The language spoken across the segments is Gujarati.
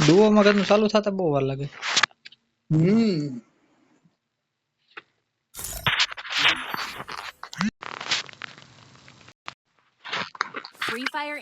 ડુઓ માં કદનું ચાલુ થતા બહુ વાર લાગે. Free Fire.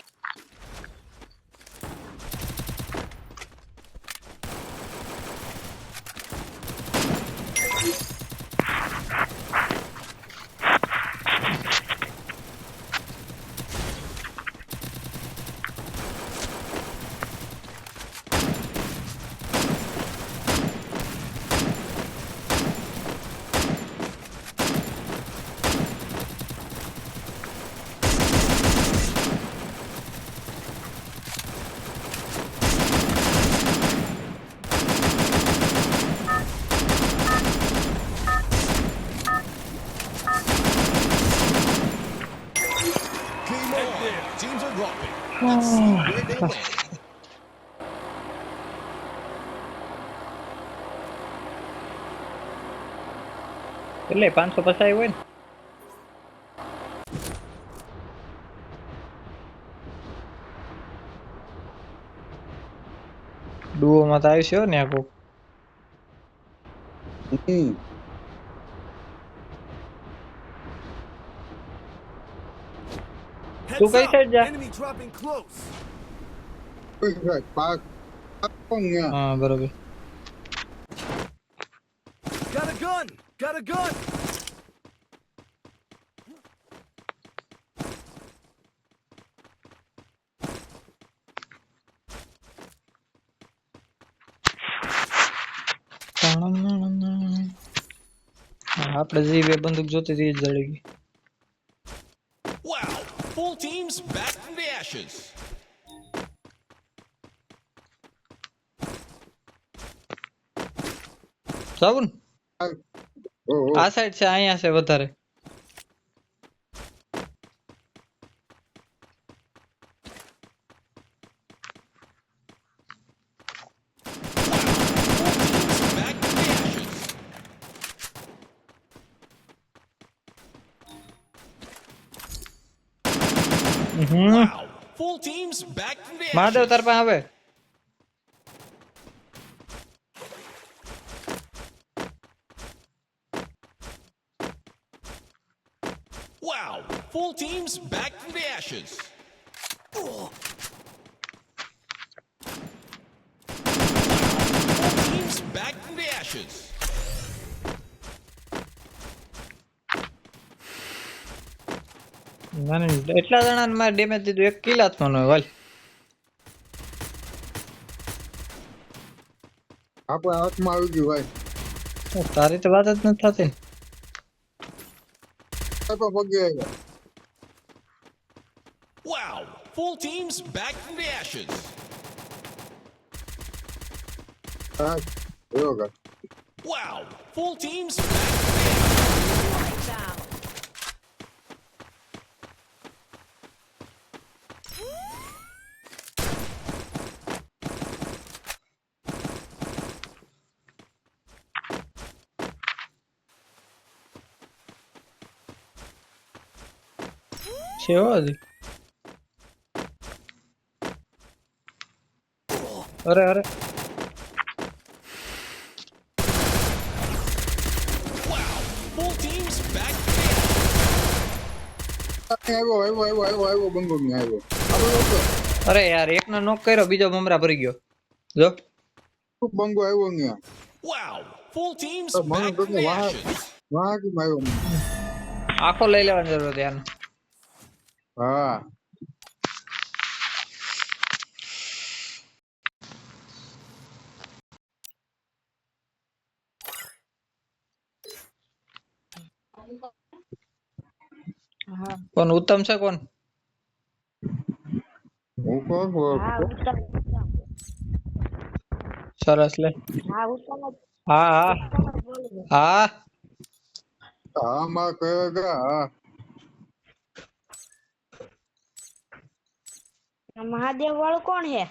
Game on. Teams are dropping. Let's see where they land. એટલે 550 હોય ને ડુઓ માં તો આવ્યો ને આખું. તું Heads કઈ up. સાઈડ જા? Enemy dropping close. હા બરોબર. Got a gun. Got a gun. આપણે જે બે બંદૂક જોતી હતી એ જ જડી ગઈ. Wow. Full teams back from the ashes. જાવું ને આ સાઈડ છે, અહીંયા છે વધારે. Back from the ashes. Wow. Full teams back from the Mahadev ashes. તાર પાસે આવે. Wow. Full teams back from the ashes. Full teams back from the ashes. ના એટલા જણાને મારે ડેમેજ દીધું, એક કિલ હાથમાં ન હોય વાલ. આપણા હાથમાં આવી ગયું ભાઈ. તારી તો વાત જ નથી થતી. પગે આવ્યા. Wow. Full teams back from the ashes. હા એવો કર. Wow. Full teams back from the ashes. Down. છે હો હજી. અરે અરે Wow. Full teams back from the ashes. આવ્યો બંગો ની આવ્યો. આપણે લોકો અરે યાર એકનો નોક કર્યો, બીજો મમરા ભરી ગયો. જો બંગો આવ્યો ને Wow. Full teams મને back તો from the વાહ ashes. વાહ કે આવ્યો મને. આખો લઈ લેવાની જરૂર હતી યાર. હા કોણ ઉત્તમ છે કોણ? હું કોણ સરસ લે. હા હા હા હા માં કહેગા હા મહાદેવ વાળું કોણ હે?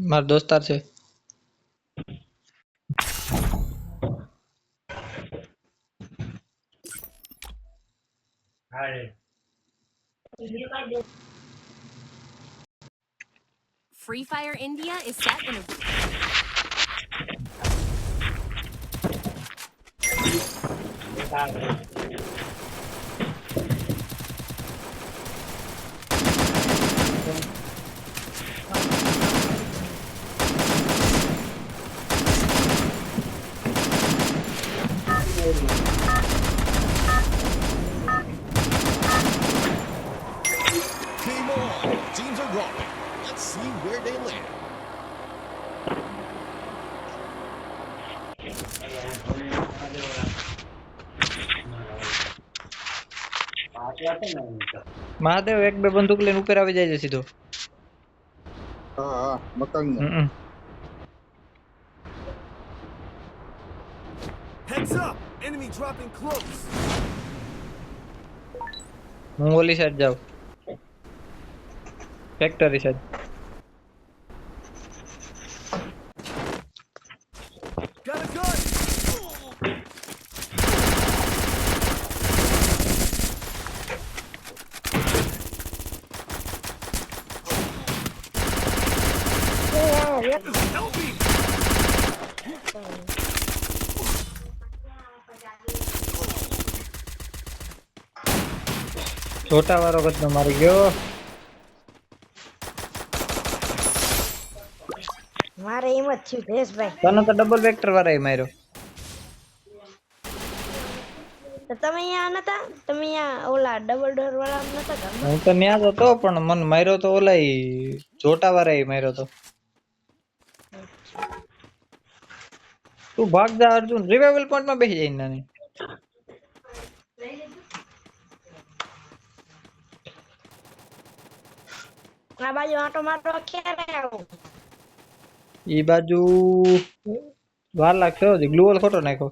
મારો દોસ્તાર છે. Free Fire India is set in a Game on. Teams are rocking. Let's see where they land. Mahadev એક બે બંદૂક લઈને ઉપર આવી જાય છે સીધો. હા હા મકાન હમ. Heads up. Enemy dropping close. હું ઓલી સાઈડ જાઉં. Factory side. Got a gun. Help me. છોટા વાળો કદનો મારી ગયો. મારે એમ જ થયું ભેશભાઈ. તને તો ડબલ વેક્ટર વાળા માર્યો. તો તમે અહીંયા નતા? તમે અહીંયા ઓલા ડબલ ડોર વાળા નતા ઘરમાં? હું તો ન્યા જ હતો પણ મને માર્યો તો ઓલા જોટા વાળા માર્યો તો. તું ભાગ જા અર્જુન. રિવાઇવલ પોઈન્ટ માં બેસી જાય નાની. આ બાજુ આટો મારવા ક્યારે આવું? ઈ બાજુ વાર લાગશે. હજી ગ્લુઅલ ખોટો નાખ્યો.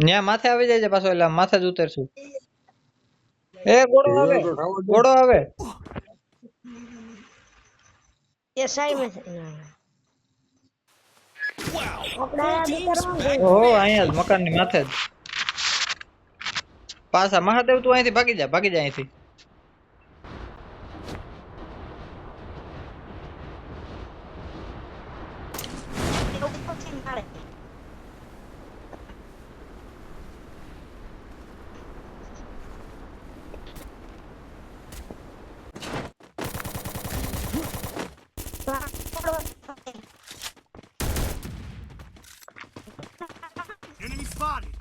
ન્યા માથે આવી જાય છે પાછો. એટલે માથે જ ઉતરશું. એ ગોળો આવે, ગોળો આવે. એ સાઈડ માં છે. Wow. આપણે આ Teams દુકાનમાં back ઓહો to અહીંયા જ મકાન ની માથે જ. પાછા મહાદેવ તું અહીંથી ભાગી જા અહીંથી. ઉપરથી મારે. Enemy spotted.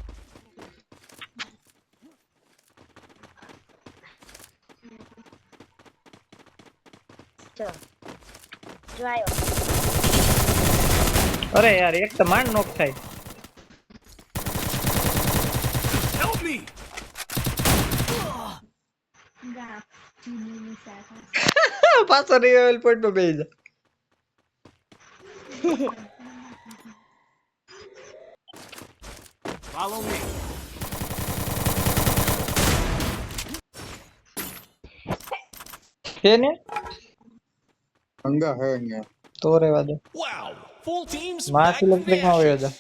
ચલો જો આવ્યો. અરે યાર એક તો માંડ નોક થાય. Help me. પાછો રિવાઇવલ પોઈન્ટ પર બેસી જા. Follow me. છે ને અંગા હે અહીંયા. તો રેવા દે. Wow. Full teams mass back in electric માં action. વયો જા.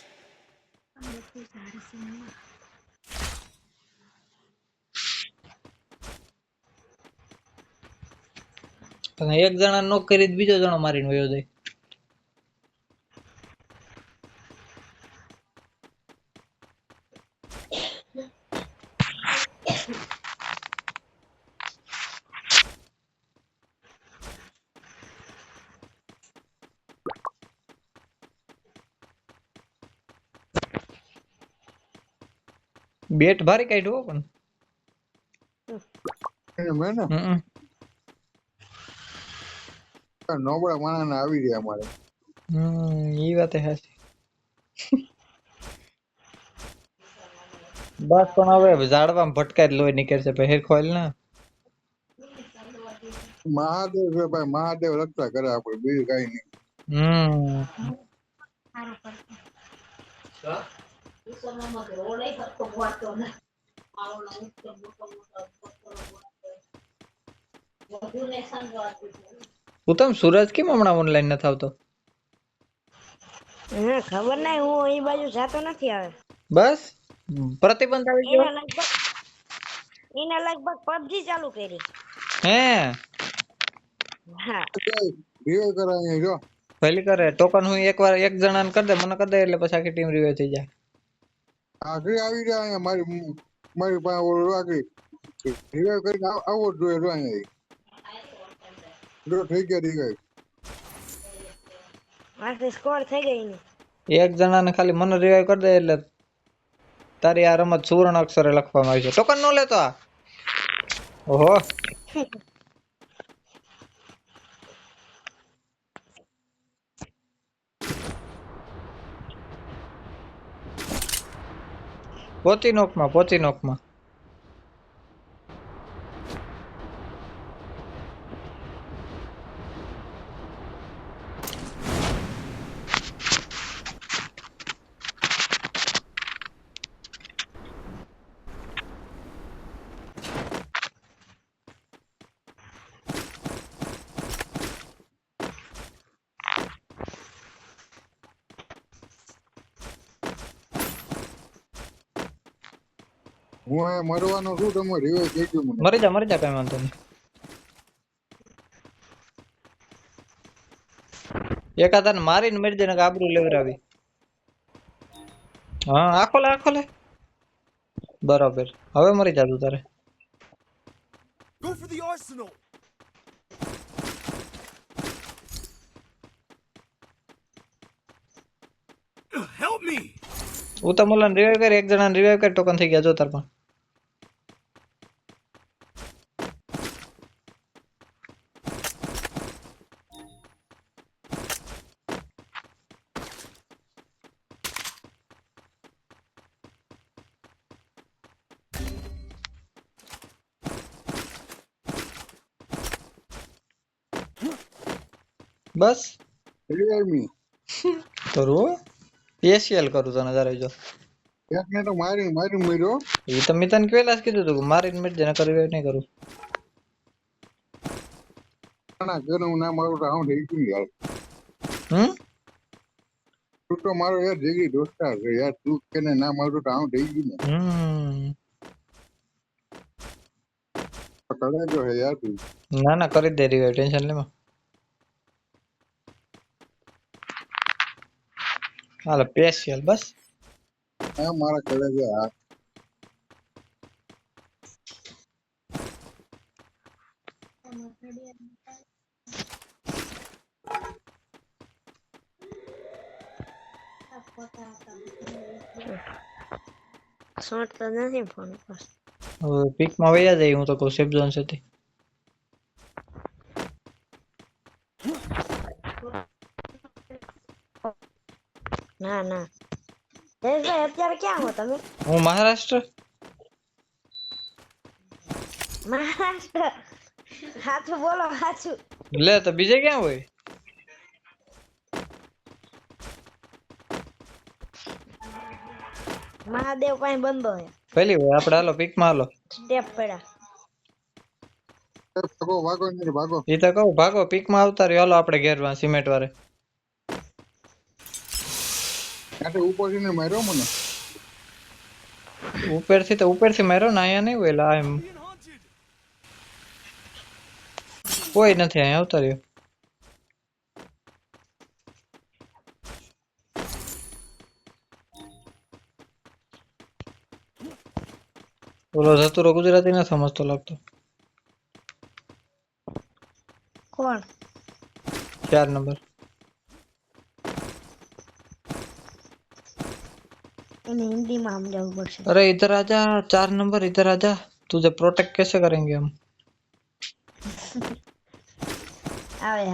તને એક જણા નોક કરી બીજો જણો મારીને વયો જાય. બેટ ભારી કાઢ્યો પણ. એમ હે ને હમ. નોબળા માણસ આવી રહ્યા અમારે. ઈ વાત હાચી. બસ પણ હવે ઝાડવામાં ભટકાય લોહી નીકળશે પછી હેર ખોલ ને. મહાદેવ છે ભાઈ, મહાદેવ રક્ષા કરે આપણે, બીજું કઈ નહીં. ઉત્તમ સૂરજ કેમ હમણાં ઓનલાઈન નથી આવતો? ખબર નહીં, હું એ બાજુ જાતો નથી હવે. બસ પ્રતિબંધ આવી ગયો એને લગભગ પબજી ચાલુ કરી હે હા રિવાઇવ કરાય જો પહેલી કરે ટોકન હું એકવાર એક જણાને કરી દે મને કરી દે એટલે પછી આખી ટીમ રિવાઇવ થઈ જાય આગળ આવી જાય અહીંયા મારી મારી પાસે ઓલો આગળ રિવાઇવ કરીને આવો જ જોઈએ જો અહીંયા જો થઈ ગયા રિવાઇવ આખી સ્કોર થઈ ગઈ ને એક જણાને ખાલી મને રિવાઇવ કરી દે એટલે તારી આ રમત સુવર્ણ અક્ષરે લખવામાં આવી છે ટોકન નો લેતો આ ઓહો પોચી નોકમાં હું અહીંયા મરવાનો છું તમે રિવાઇવ થઈ ગયું મને મરી જા કઈ વાંધો નહીં એકાદાને મારીને મરી જાય ને આબરૂ લેવરાવી હા આખો લે બરાબર હવે મરી જાતું તારે Go for the arsenal. Help me. ઉતમુલાને રિવાઇવ કરી એક જણાને રિવાઇવ કરી ટોકન થઈ ગયા જો તાર પણ બસ રિવાઇવ મી કરું પેશિયલ કરું તને તારે જો એકને તો મારી મર્યો એ તો મેં તને પહેલા જ કીધું હતું કે મારીને મરી જાય નકર રિવાઇવ નહીં કરું ના કરું ના મારું તો આઉં થઈ ગયું યાર તું તો મારો યાર જીગરી દોસ્તાર છે યાર તું કેને ના મારું તો આઉં થઈ ગયું ને કરે જો હે યાર તું ના કરી દે રિવાઇવ ટેન્શન લેમાં હાલ પેશિયલ બસ હા મારા કરે છે હા શોર્ટ તો નથી ફોન પર હવે પીકમાં વયા જાય હું તો કહું સેફ ઝોન છે ના જયેશભાઈ અત્યારે ક્યાં હો તમે હું મહારાષ્ટ્ર સાચું બોલો સાચું લે તો બીજે ક્યાં હોય મહાદેવ પાસે બંધો હે પેલી હોય આપણે હાલો પીકમાં હાલો સ્ટેપ પડ્યા ભાગો ને ભાગો એ તો કહું ભાગો પીકમાં આવતા રહ્યો હાલો આપણે ઘેર સિમેન્ટ વાળે આટે ઉપરથી ને માર્યો મને ઉપરથી માર્યો ને અહીંયા નહીં હોય લા એમ કોઈ નથી અહીંયા આવતા રહ્યો ઓલો જતુરો ગુજરાતી ન સમજતો લાગતો કોણ 4 નંબર એને हिंदी में समझाવું પડશે अरे इधर आजा 4 नंबर इधर आजा तुझे प्रोटेक्ट कैसे करेंगे हम આવે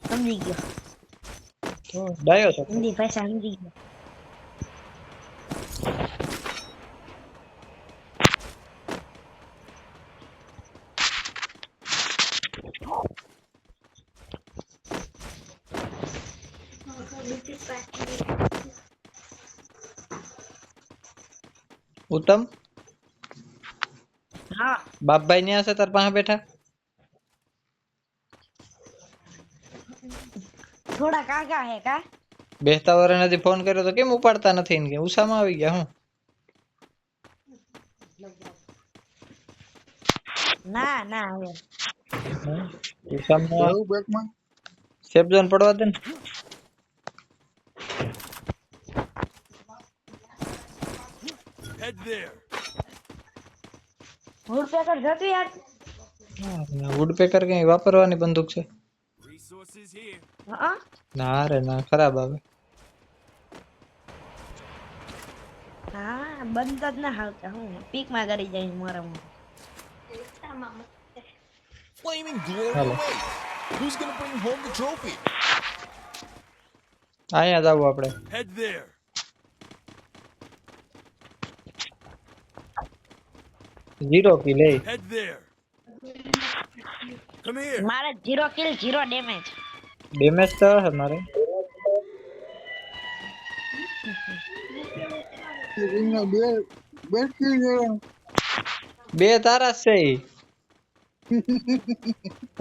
સમજી ગયો ડાયો તો હિન્દી ભાષા સમજી ગયો उत्तम हाँ बाप भाई नहीं आसे तार पास बैठा थोड़ा काका है का બેસતા વરણથી ફોન કર્યો તો કેમ ઉપાડતા નથી ને કે ઉષામાં આવી ગયા હું ના ના હવે ઉષામાં જવું બેકમાં સેફ ઝોન પડવા દે ને Head there. હુડ પેકર જતું યાર વુડ પેકર કઈ વાપરવાની બંદૂક છે Resources here. હા ના રે ના ખરાબ આવે હા બંધ જ ના હાલતા હું પીક માં ગળી જાય મારા Flaming glory Hello. away. Who's gonna bring home the trophy? અહીંયા જાવું આપણે Head there. Zero kill A Head there. Come here. મારે 0 કિલ 0 ડેમેજ ડેમેજ તો હે મારે એના બે બે કિલ જેવા બે તારા જ છે ઈ.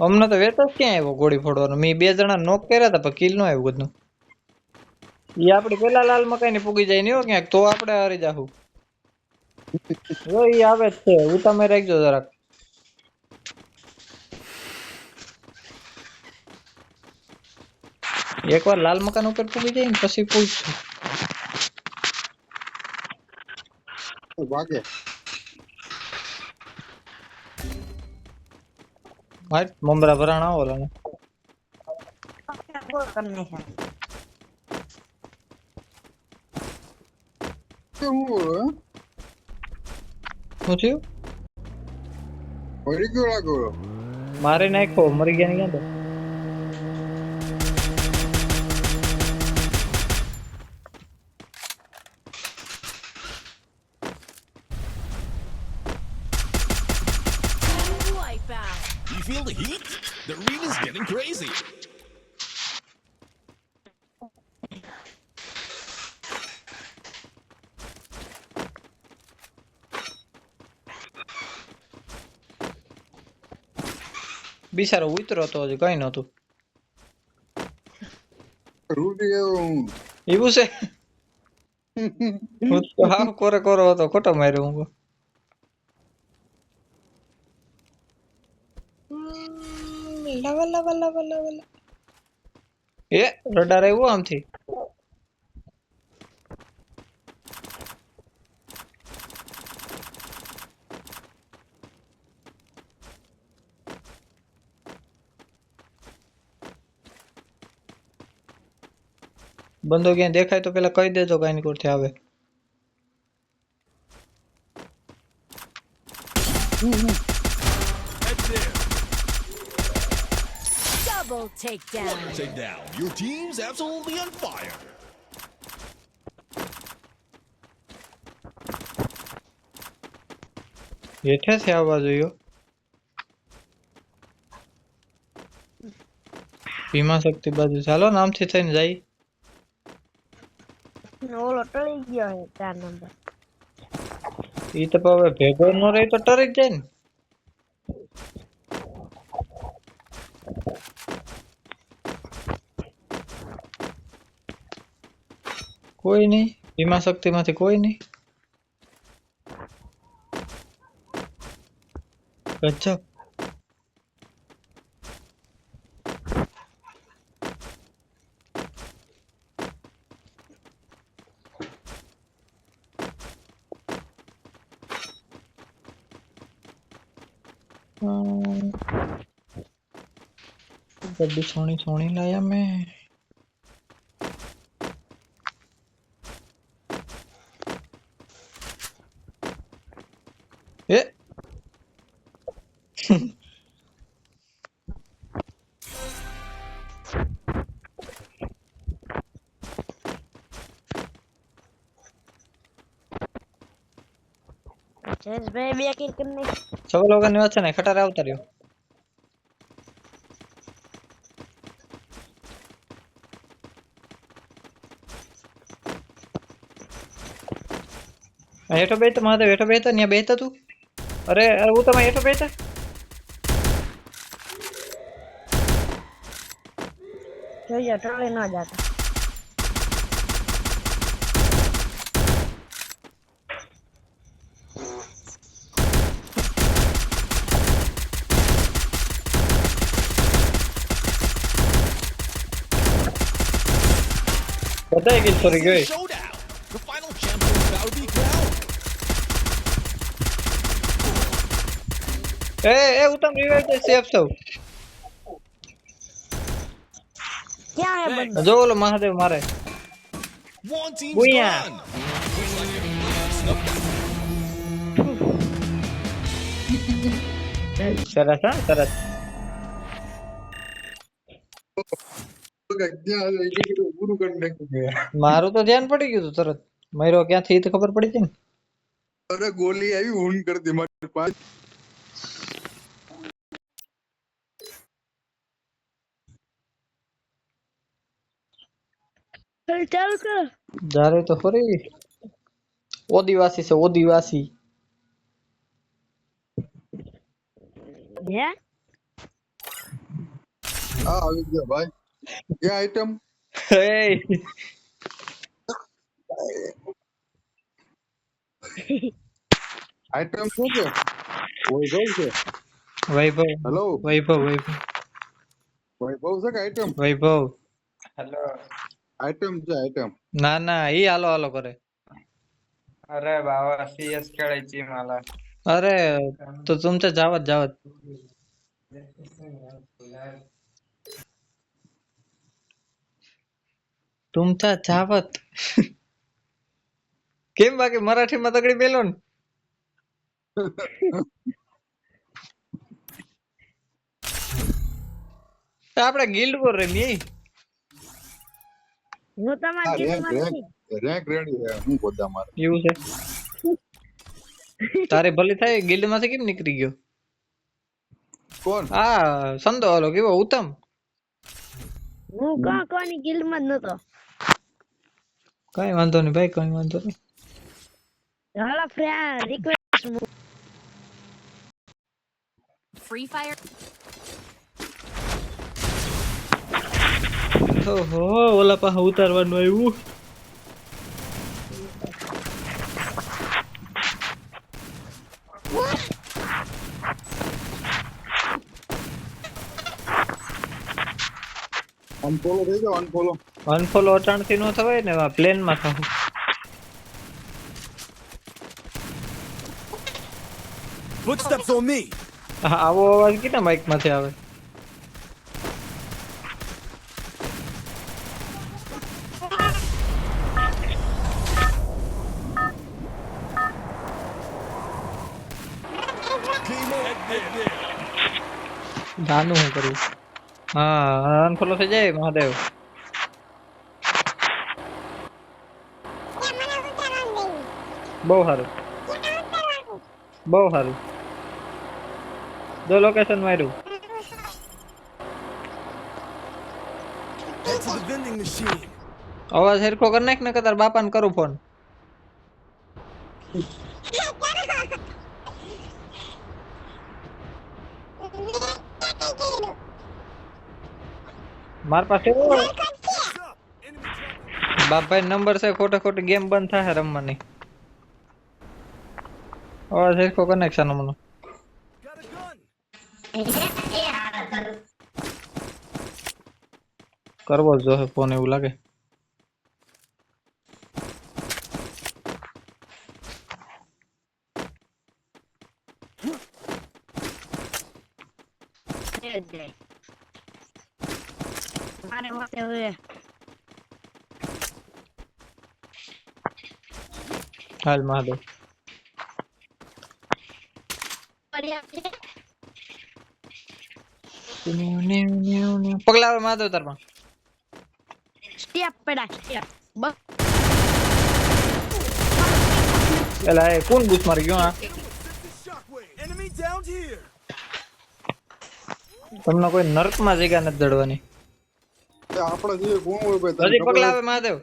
અમને તો વેત જ ક્યાં આવ્યો ગોળી ફોડવાનો મેં 2 જણા નોક કર્યા હતા પણ કિલ નો આવ્યું બધું ઈ આપડી પેલા લાલ મકાઈ ની પૂગી જાય નહીં હો ક્યાંક તો આપણે હારી જાહું જો ઈ આવે જ છે ઉતામે રાખજો જરાક એકવાર લાલ મકાન ઉપર પૂગી જાય ને પછી પૂછશું ભાગે હાટ મમરા ભરાણા આવો લાને તમને છે શું બોલો શું થયું મરી ગયો લાગો મારે નાખ્યો મરી ગયા ને ક્યાં તો Wipeout. You feel the heat? The arena's getting crazy. બિચારો ઉતરો તો હજી કઈ નતું રૂટી એવો હું એવું છે હું તો હાવ કોરે કોરો હતો ખોટો માર્યો હું લવા લવા લવા લવા એ રડાર આવ્યું આમથી બંદો ક્યાંય દેખાય તો પેલા કહી દેજો કઈ ની કોરથી આવે Head there. Double takedown. Take down. Your team's absolutely on fire. હેઠેથી આવવા જોઈએ ભીમા શક્તિ બાજુ ચાલો નામથી થઈને જાય ઓલો ટળી ગયો છે 4 નંબર ઈ તો હવે ભેગો ન રહી તો ટરી જ જાય ને કોઈ નહીં ભીમા શક્તિ માંથી કોઈ નહીં ગજબ गड्डी सोनी सोनी लाया मैं ए જયેશ ભાઈ બે કિલ કરને सब लोग ने अच्छा नहीं खटारा उतारियो हेठो बेत महादेव हेठो बेत न्या बेत तू अरे अरे वो तो मैं हेठो बेत જોઈએ ટળી ન જાતા બધાય કિલ ફરી This is ગઈ. the showdown. The final champion is about to be crowned. એ ઉત્તમ રિવાઇવ છે સેફ થો. ક્યાં હે બંદો જો ઓલો મહાદેવ મારે. One team's Booyah. done. Looks like everyone's snubbed out. સરસ હા સરસ. તો કે ત્યાં એ દીકરી પૂરું કરી નાખ્યું છે. મારું તો ધ્યાન પડી ગયું તું તરત. મયરો ક્યાંથી ઈ તો ખબર પડી હતી ને. અરે ગોલી આવી ઊન કરી દી મારી પાંચ ચાલુ કરો જારે તો ફરી ઓદિવાસી છે ઓદિવાસી. હે હા આવી ગયા ભાઈ ક્યાં આઈટમ હે આઈટમ શું છે વૈભવ છે વૈભવ હેલો વૈભવ વૈભવ વૈભવ છે કે આઈટમ વૈભવ. આઈટમ છે આઈટમ ના ના ઈ હાલો હાલો કરે. अरे बाबा सीएस खेळायची मला अरे तो तुमच्या जावत जावत तुमच्या जावत કેમ બાકી મરાઠીમાં તગડી પેલો ને આપણે ગિલ્ડ પર રમીએ. હું તમારા ગીતમાં નથી રેન્ક રેડી છે હું બધા મારે એવું છે તારે ભલે થાય ગિલ્ડ માંથી કેમ નીકળી ગયો કોણ આ સંદો હાલો કેવો ઉત્તમ. હું કોની ગિલ્ડમાં જ નતો કઈ વાંધો નહીં ભાઈ કઈ વાંધો નહીં. હાલો ફ્રેન્ડ રિક્વેસ્ટ Free Fire. ઓહો ઓલા પાસે ઉતારવાનું આવ્યું. અનફોલો થઈ જાવ અનફોલો અનફોલો અટાણથી નો થવાય ને પ્લેન માં થવું. Footsteps on me. આવો અવાજ કેના માઇક માંથી આવે. જાનું હું કરું હા અનફોલો થઈ જાય મહાદેવ. બહુ સારું બહુ સારું જો લોકેશન માર્યું. Head to the vending machine. અવાજ હેરખો કરી નાખ ને કે તાર બાપાને કરું ફોન. માર પાસે બાપભાઈ નંબર છે ખોટે ખોટી ગેમ બંધ થાય રમવાની. અવાજ હેરખો કરી નાખ સાનો મનો. Got a gun. કરવો જ જોઈએ ફોન એવું લાગે. મારે વાતે હવે હાલ મહાદેવ પગલા આવે મહાદેવ તારમાં. સ્ટેપ પડા સ્ટેપ બસ એલા એ કોણ બૂસ મારી ગયો આ. Shockwave. Enemy down here. તમને કોઈ નર્કમાં જગ્યા નથી દડવાની. આપડે જે કોણ હોય ભાઈ તને હજી ખબર પગલા હોય? આવે મહાદેવ.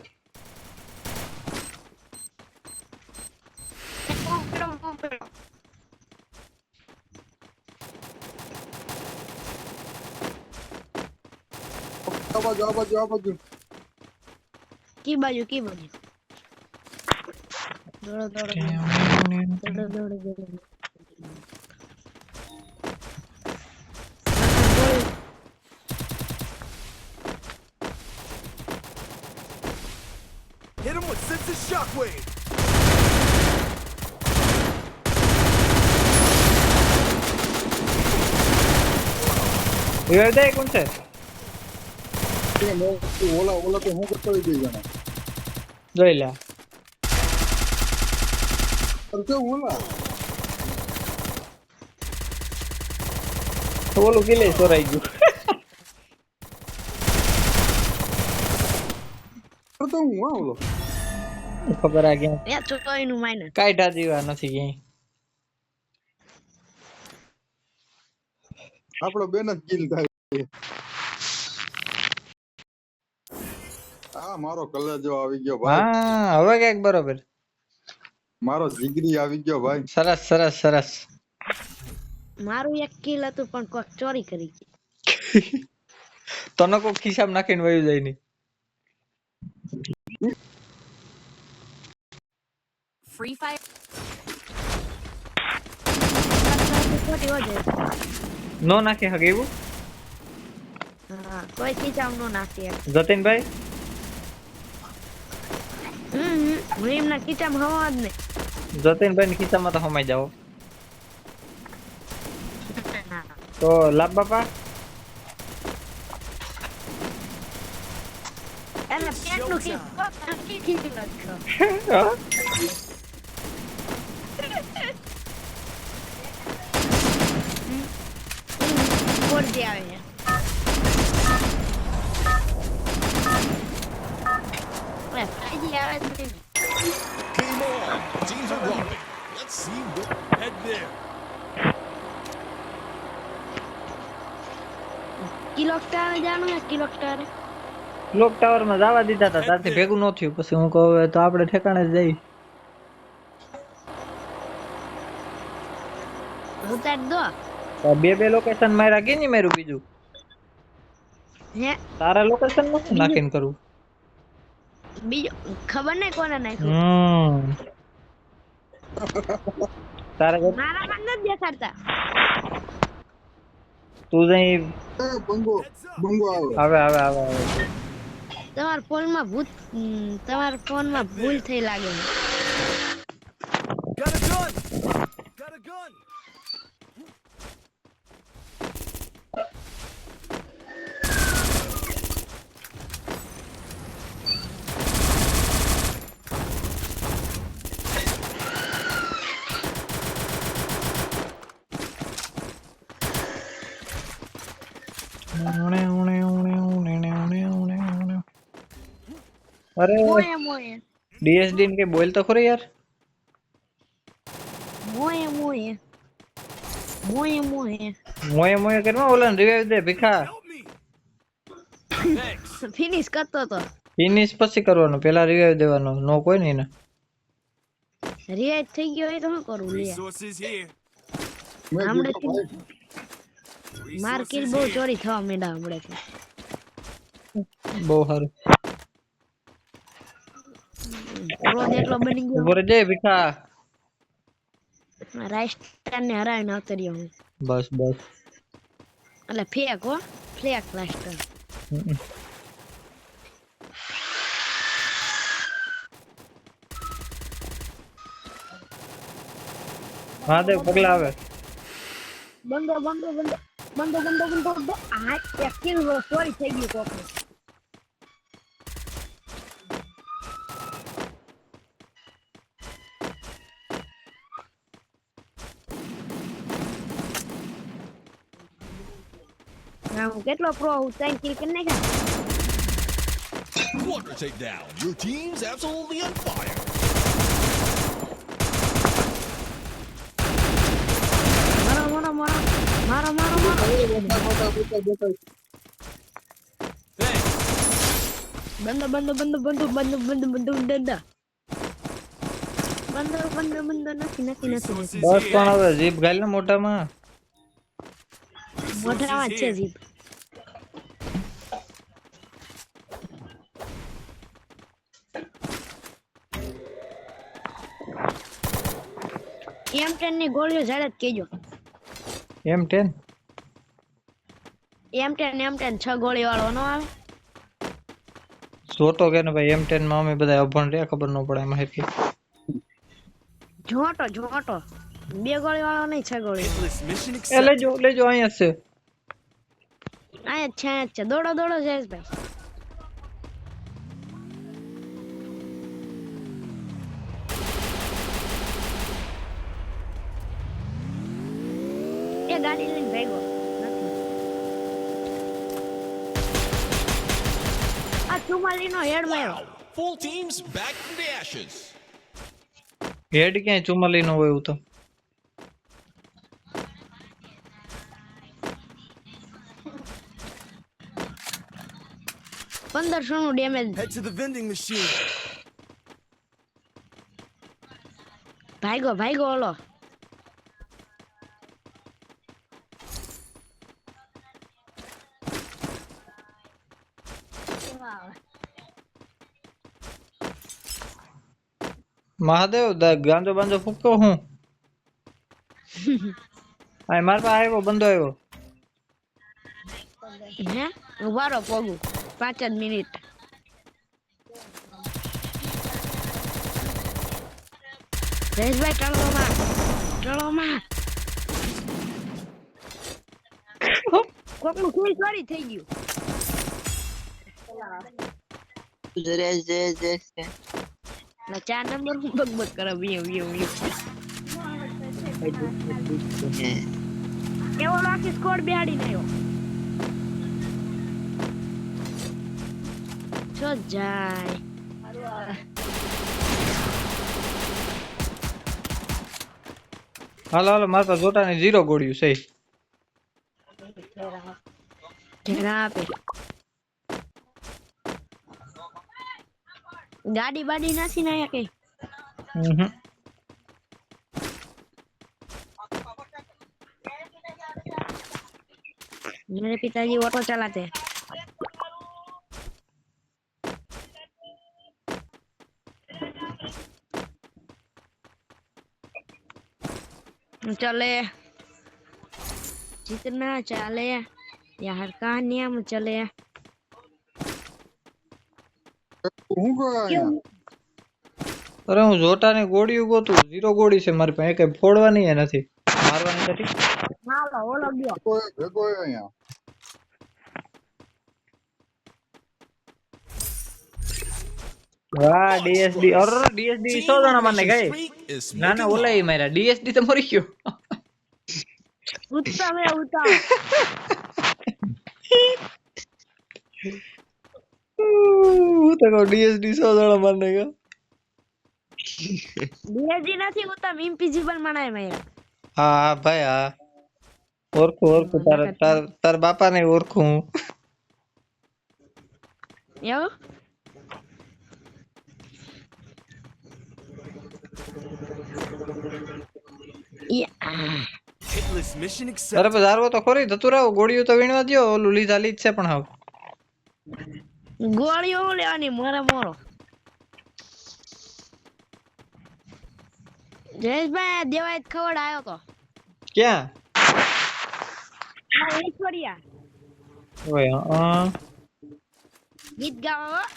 આ બાજુ આ બાજુ આ બાજુ કી બાજુ દોડો દોડો દોડો દોડો દોડો Shockwave. રિવાઇવ દે કોણ છે ઓલા તો હું કરતો હોય બે જણા જોઈ લે કરતો ઓલા ઓલું કિલે સોરાઈ ગયું કરતો હું હા ઓલો ખબર આ ગયા એ ચોઈ નું માઇનસ કાઢા જેવા નથી ક્યાંય આપણો બેન જ કિલ થાય આ મારો કલેજો આવી ગયો ભાઈ હા હવે ક્યાંક બરોબર મારો જીગરી આવી ગયો ભાઈ સરસ સરસ સરસ મારું એક કિલ હતું પણ કોક ચોરી કરી ગઈ તને કોઈ ખિસ્સામાં નાખીને વયું જાય નહીં Free Fire. ખોટી હો જાય નો નાખે હગે એવું હા કોઈ ખીચામ નો નાખી જતીનભાઈ હું એમના ખીચામાં હવા જ ને જતીનભાઈ ની ખિસ્સામાં તો હમાઈ જાઓ તો લાભ બાપા એટલે પેટનું ખીચું નાખો જે આવે છે ફાઈજી આવે છે Game on. Teams are romping. Let's see what head there. કિલોક્ટર જાણું હે કિલોક્ટર ક્લોક ટાવર માં જવા દીધા હતા ત્યારથી ભેગું ન થયું પછી હું કહું હવે તો આપણે ઠેકાણે જ જઈ ઉતાર દો બે બે લોકેશન માર્યા કે નહીં માર્યું બીજું હે તારા લોકેશન નથી નાખીને કરું બીજો ખબર નહીં કોને નાખ્યું તારા મારા માં નથી દેખાડતા તું જઈ બંગો આવે આવે આવે આવે આવે તમારા ફોનમાં ભૂલ થઈ લાગે છે Got a gun. Got a gun. અરે મોએ મોએ ડીએસડી ને કે બોલ તો ખરી યાર મોએ મોએ મોએ મોએ મોય મોય કરવા ઓલા રિવાઇવ દે Bhikha Help me. Thanks. Finish કરતો તો ફિનિશ પછી કરવાનું પેલા રિવાઇવ દેવાનો નો કોઈ નહીં ને રિવાઇવ થઈ ગયો એ તો શું કરું લે Resources here. હમણે માર કિલ Resources બહુ here. ચોરી થવા માંડ્યા હમણે બહુ સારું રોજ એટલો બની ગયો ઉભો જય ભીખા રાજસ્થાન ને હરાવીને આવતો રહ્યો હું બસ બસ એટલે ફેક હો ફેક રાજસ્થાન હા દેવ પગલા આવે બંદો બંદો બંદો બંદો બંદો બંદો બંદો આ એક કિલ ચોરી થઈ ગયું કોક હું કેટલો પ્રો હું 3 કિલ કરી નાખ્યા Quadra takedown. Your team's absolutely on fire. મારો મારો મારો મારો મારો Thanks. બંદો બંદો બંદો બંદો બંદો બંદો બંદો બંદો બંદો બંદો બંદો નથી નથી નથી Resources બસ પણ here. હવે જીપ ગાલ ને મોટામાં મોઢામાં Resources છે here. જીપ M10 ની ગોળીઓ ઝાડ જ કેજો M10 M10 6 ગોળી વાળો નો આવે જોતો કે ને ભાઈ M10 માં અમે બધા અભણ રહ્યા ખબર ન પડે એમાં હેરકી જોટો જોટો 2 ગોળી વાળો નહીં 6 ગોળી Hitless mission એ accepted. લેજો અહીંયા જ છે આયા છે દોડો દોડો જયેશભાઈ એ ગાડી લઈને ભાગ્યો નથી આ ચુમાલીનો હેડ માર્યો Wow. Full teams back from the ashes. હેડ ક્યાંય 44 નો હોય એવું તો નું damage Head to the vending machine. ભાગ્યો ઓલો મહાદેવ ગાંજો બાંજો ફૂકતો હું આ માર પાસે આવ્યો બંદો આવ્યો હે ઉભારો પોગું 5 જ મિનિટ જયેશભાઈ ચલો માં કોકનું કિલ ચોરી થઈ ગયું ના 4 નંબર બગ કરે એવો લાખી સ્કોર બેહાડી નાયો છો જાય હાલો માર પાસે જોટાની 0 ગોળ્યું છે ઠેરા આપે ગાડી બાડી નાસી ના આયા કઈ मेरे पिताजी ऑटो चलाते हैं चले जितना चले यार कहानियां में चले હું કરે અહીંયા અરે હું જોટાની ગોળીઓ ગોતું 0 ગોળી છે મારી પાસે કઈ ફોડવાની એ નથી મારવાની નથી हालो ओलो गयो ભેગો અહીંયા વાહ ડીએસડી અરે ડીએસડી 100 જણા મારને ગઈ Streak is ના ના smoking ઓલા ઈ માર્યા ડીએસડી તો મરી ગયો उतना में उतना હું તો કહું ડીએસડી 100 જણા મારને ગયો डीएसडी નથી ઉતા ઇમ્પોસિબલ મનાય મેરા હા ભાઈ હા ઓળખું તાર બાપાને ઓળખું યો Hitless mission અરે accepted. પણ જારવો તો ખોરી ધતુર આવો ગોળીઓ તો વીણવા દ્યો ઓલું લીધા લીધ છે પણ હાવ ગોળીઓ લેવાની મોરે મોરો જયેશભાઈ દેવાય ખવડ આવ્યો તો ક્યાં આ ઈશ્વરિયા ઓય ગીત ગાવા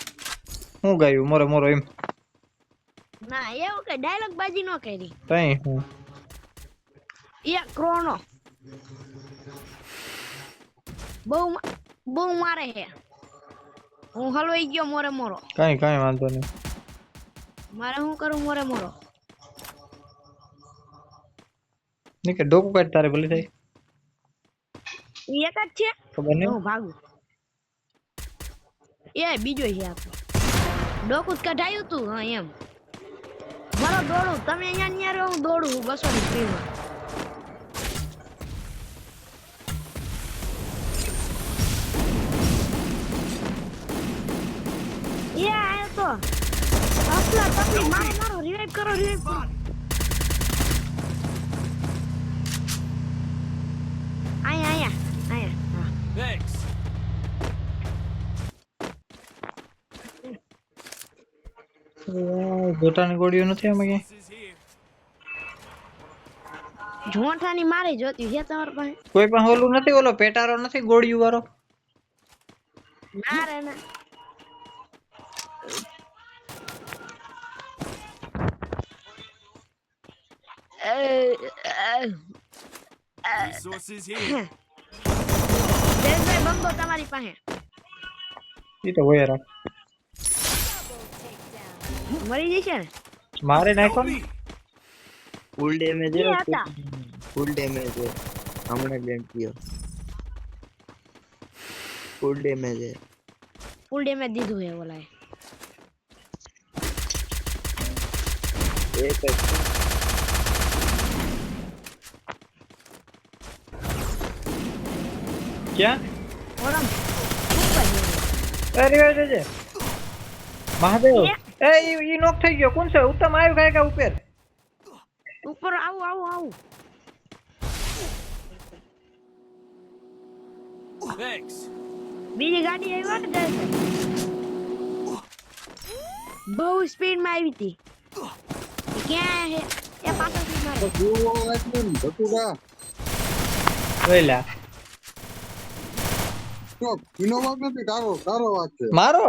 હું ગાયું મોરે મોરો એમ ના એવું કે ડાયલોગ બાજી નો કરી તઈ હું એ ક્રોનો બહુ મારે હે હું હલવાઈ ગયો મોરે મોરો કાઈ વાંધો નહીં મારે હું કરું મોરે મોરો ની કે ડોકું કાઢ તારે ભલે થાય ઈ એક જ છે ખબર નહીં હું ભાગું એ બીજો છે આપણો ડોકું જ કઢાયું તું હા એમ મારો દોડું તમે અહીંયા ન્યા રહો હું દોડું 200 ની સ્પીડમાં એ આયો તો અસલા તકલી મારો રિવાઇવ કરો આયા હા Thanks. જોટાની ગોળીઓ નથી આમાં ક્યાંય This is here. જોંઠાની મારી જોતી છે તમારી પાસે કોઈ પણ ઓલું નથી ઓલો પેટારો નથી ગોળીઓ વાળો ના રે ના Resources here. જયેશભાઈ બંગો તમારી પાસે ઈ તો હોય રાખ મરી જશે ને મારે નાખો ને ફૂલ ડેમેજ ઈ હતા ફૂલ ડેમેજ હમણાં ડેન્ટ થયો ફૂલ ડેમેજ ફૂલ ડેમેજ દીધું હે ઓલાએ એક જ ક્યાં ઓરમ ઉપર છે. એ રિવાઇવ દેજે મહાદેવ એ ઈ નોક થઈ ગયો કોણ છે ઉત્તમ આવ્યો કાય કા ઉપર ઉપર આવું આવું આવું Thanks. બીજી ગાડી આવી ને જયેશભાઈ બહુ સ્પીડ માં આવી હતી ઈ ક્યાં હે એ પાછળથી મારે જીવો વાંચ્યું ને ભટુરા જોઈ લે તો એનો વાંક નથી તારો વાંક છે મારો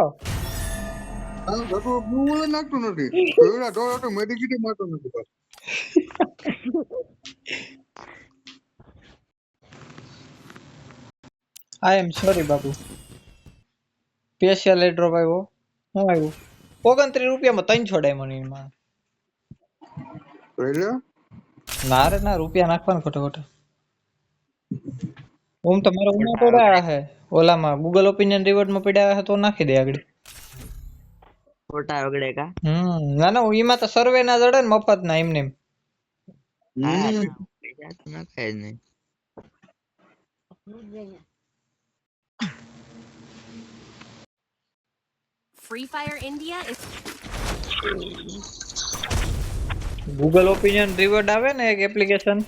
આ ભટુરો બ્લુ નાખતું નથી જોયેલા ડોળો તો મેડિકિટી મારતો નથી બસ આઈ am sorry Bapu special airdrop આવ્યો હું આવ્યું 29 રૂપિયામાં 3 છોડાય મને એમાં એટલે ના રે ના રૂપિયા નાખવાના ખોટા ખોટા ઓમ તો મારો ઉમા પડ્યા હે ઓલામાં ગૂગલ ઓપિનિયન રિવોર્ડ માં પડ્યા હે તો નાખી દે આગળ ખોટા વગડે કા ના ના એમાં તો સર્વે ના જડે ને મફત ના એમને એમ. હા પૈસા તો નાખાય જ નહીં Free Fire India is Google opinion reward આવે ને એક એપ્લિકેશન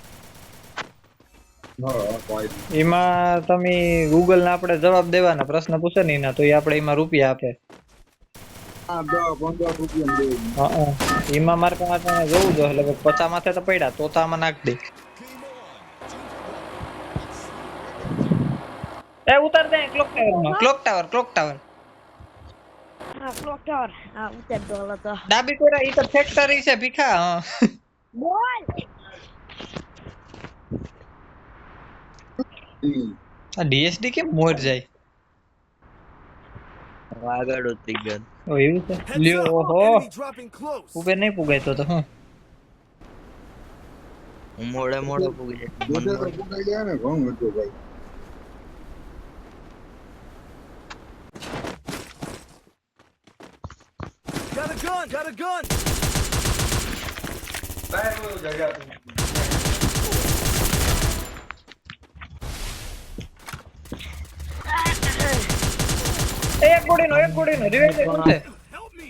હા ભાઈ એમાં તમે ગૂગલ ને આપણે જવાબ દેવાના પ્રશ્ન પૂછે ને એના તો એ આપણે એમાં રૂપિયા આપે આ 10-15 રૂપિયા દે હા એમાં મારે પાસે જોવું જો એટલે 50 માથે તો પડ્યા તો આમાં નાખ દે એ ઉતાર દે ક્લોક ટાવર હા ક્લોક ટાવર હા ઉતર દો તો ડાબી કોરા ઈ તો ફેક્ટરી છે ભીખા હા બોલ આ ડીએસડી કેમ મોર જાય આગળ ઉતરી ગયો ઓ એવું છે Heads લ્યો up. ઓહો Enemy dropping close. ઉપર નહીં પુગાય તો હું હું મોડે પૂગી જાય જોતે તો પુગાઈ ગયા ને ઘણું હતું ભાઈ Got a gun. બહાર બોલ જગ્યા એક ગોળીનો રિવાઇવ કોણ છે Help me.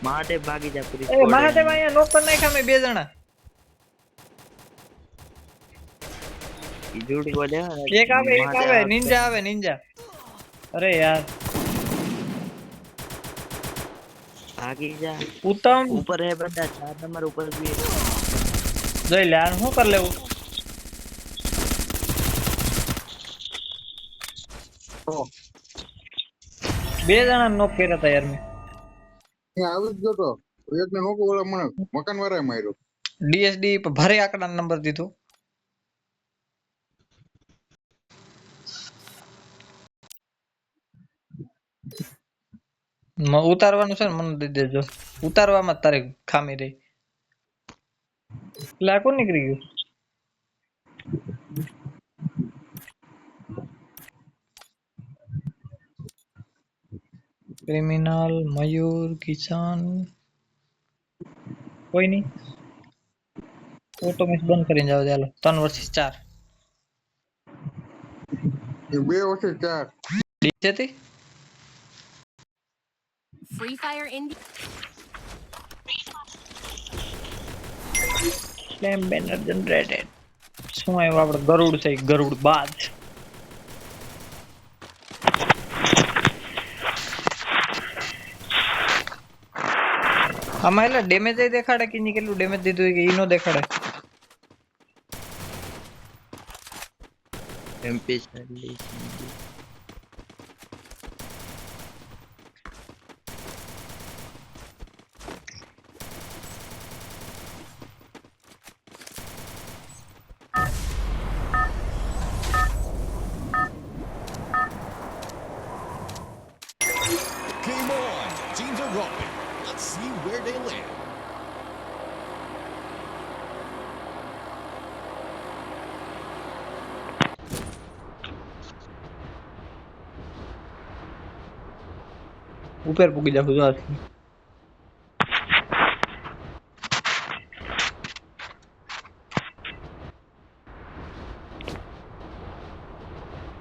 માટે ભાગી જા પૂરી એ મહાદેવ અહીંયા નોક કરી નાખ્યા મેં બે જણા ઈ જુડી બોલે એક આવે નિંજા અરે યાર ભાગી જા ઉત્તમ ऊपर है बंदा 4 नंबर ऊपर भी है જોઈ લે આ શું કર લેવું બે જણા નોક કર્યા હતા યાર મેં અહીંયા આવી જ ગયો તો એકને નોકો ઓલા મને મકાન વાળાએ માર્યો ડીએસડી ભારે આંકડા નંબર દીધો ઉતારવાનું છે ને મને દઈ દેજો ઉતારવામાં જ તારી ખામી રહી લાકો નીકળી ગયું ક્રિમિનલ મયુર કિસાન કોઈ નહીં ઓટોમેટિક બંધ કરીને જાવ ચાલો 3 versus 4 એ 2 વખત 4 ડીજેથી Free Fire India. Flame banner generated શું આવ્યું આપણે ગરુડ છે ગરુડ બાજ આમાં એટલે ડેમેજ દેખાડે કે ની કેટલું ડેમેજ દીધું હોય કે ઈ નો દેખાડે एमपी चालीस ઉપર પૂગી જાવ જો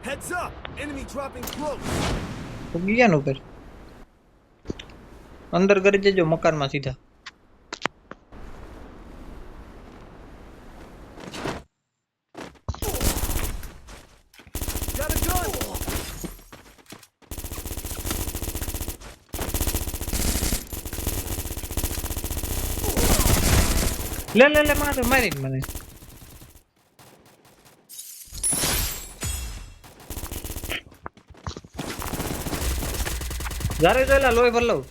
Heads up! Enemy dropping close. પૂગી ગયા ને ઉપર અંદર કરી દેજો મકાનમાં સીધા Got a gun! લે મારી મને જારે જોઈલા લોહી ભર લઉં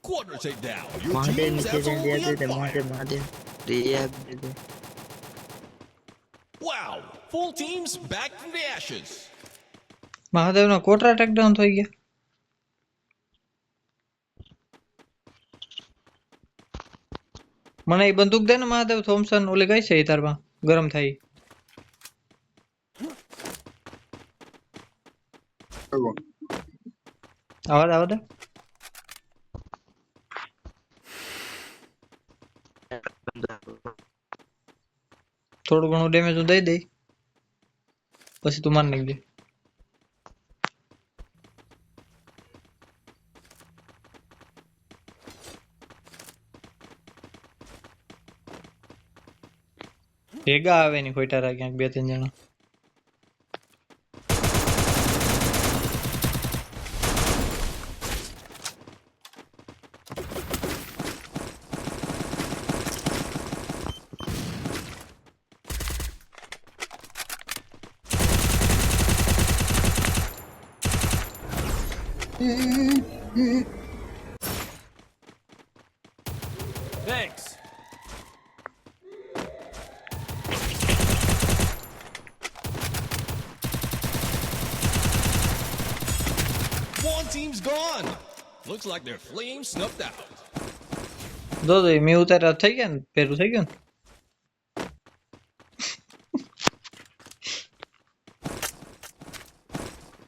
Quadra takedown. Your Mahadev team's नीचे से दिया absolutely they on fire. Mahadev Riya they they Wow. Full teams back from the ashes. મહાદેવનો કોટરા ટેકડાઉન થઈ ગયા મને એ બંદૂક દે ને મહાદેવ થોમસન ઓલી કઈ છે એ તારમાં ગરમ થાય આવા દે થોડું ઘણું ડેમેજ હું દઈ દઈ પછી તું માર નાખજે ભેગા આવે ની ખોટા ક્યાંક બે ત્રણ જણા Thanks. One team's gone. Looks like their flame snuffed out. જો મેં ઉતાર્યા થઈ ગયા ને પેરું થઈ ગયું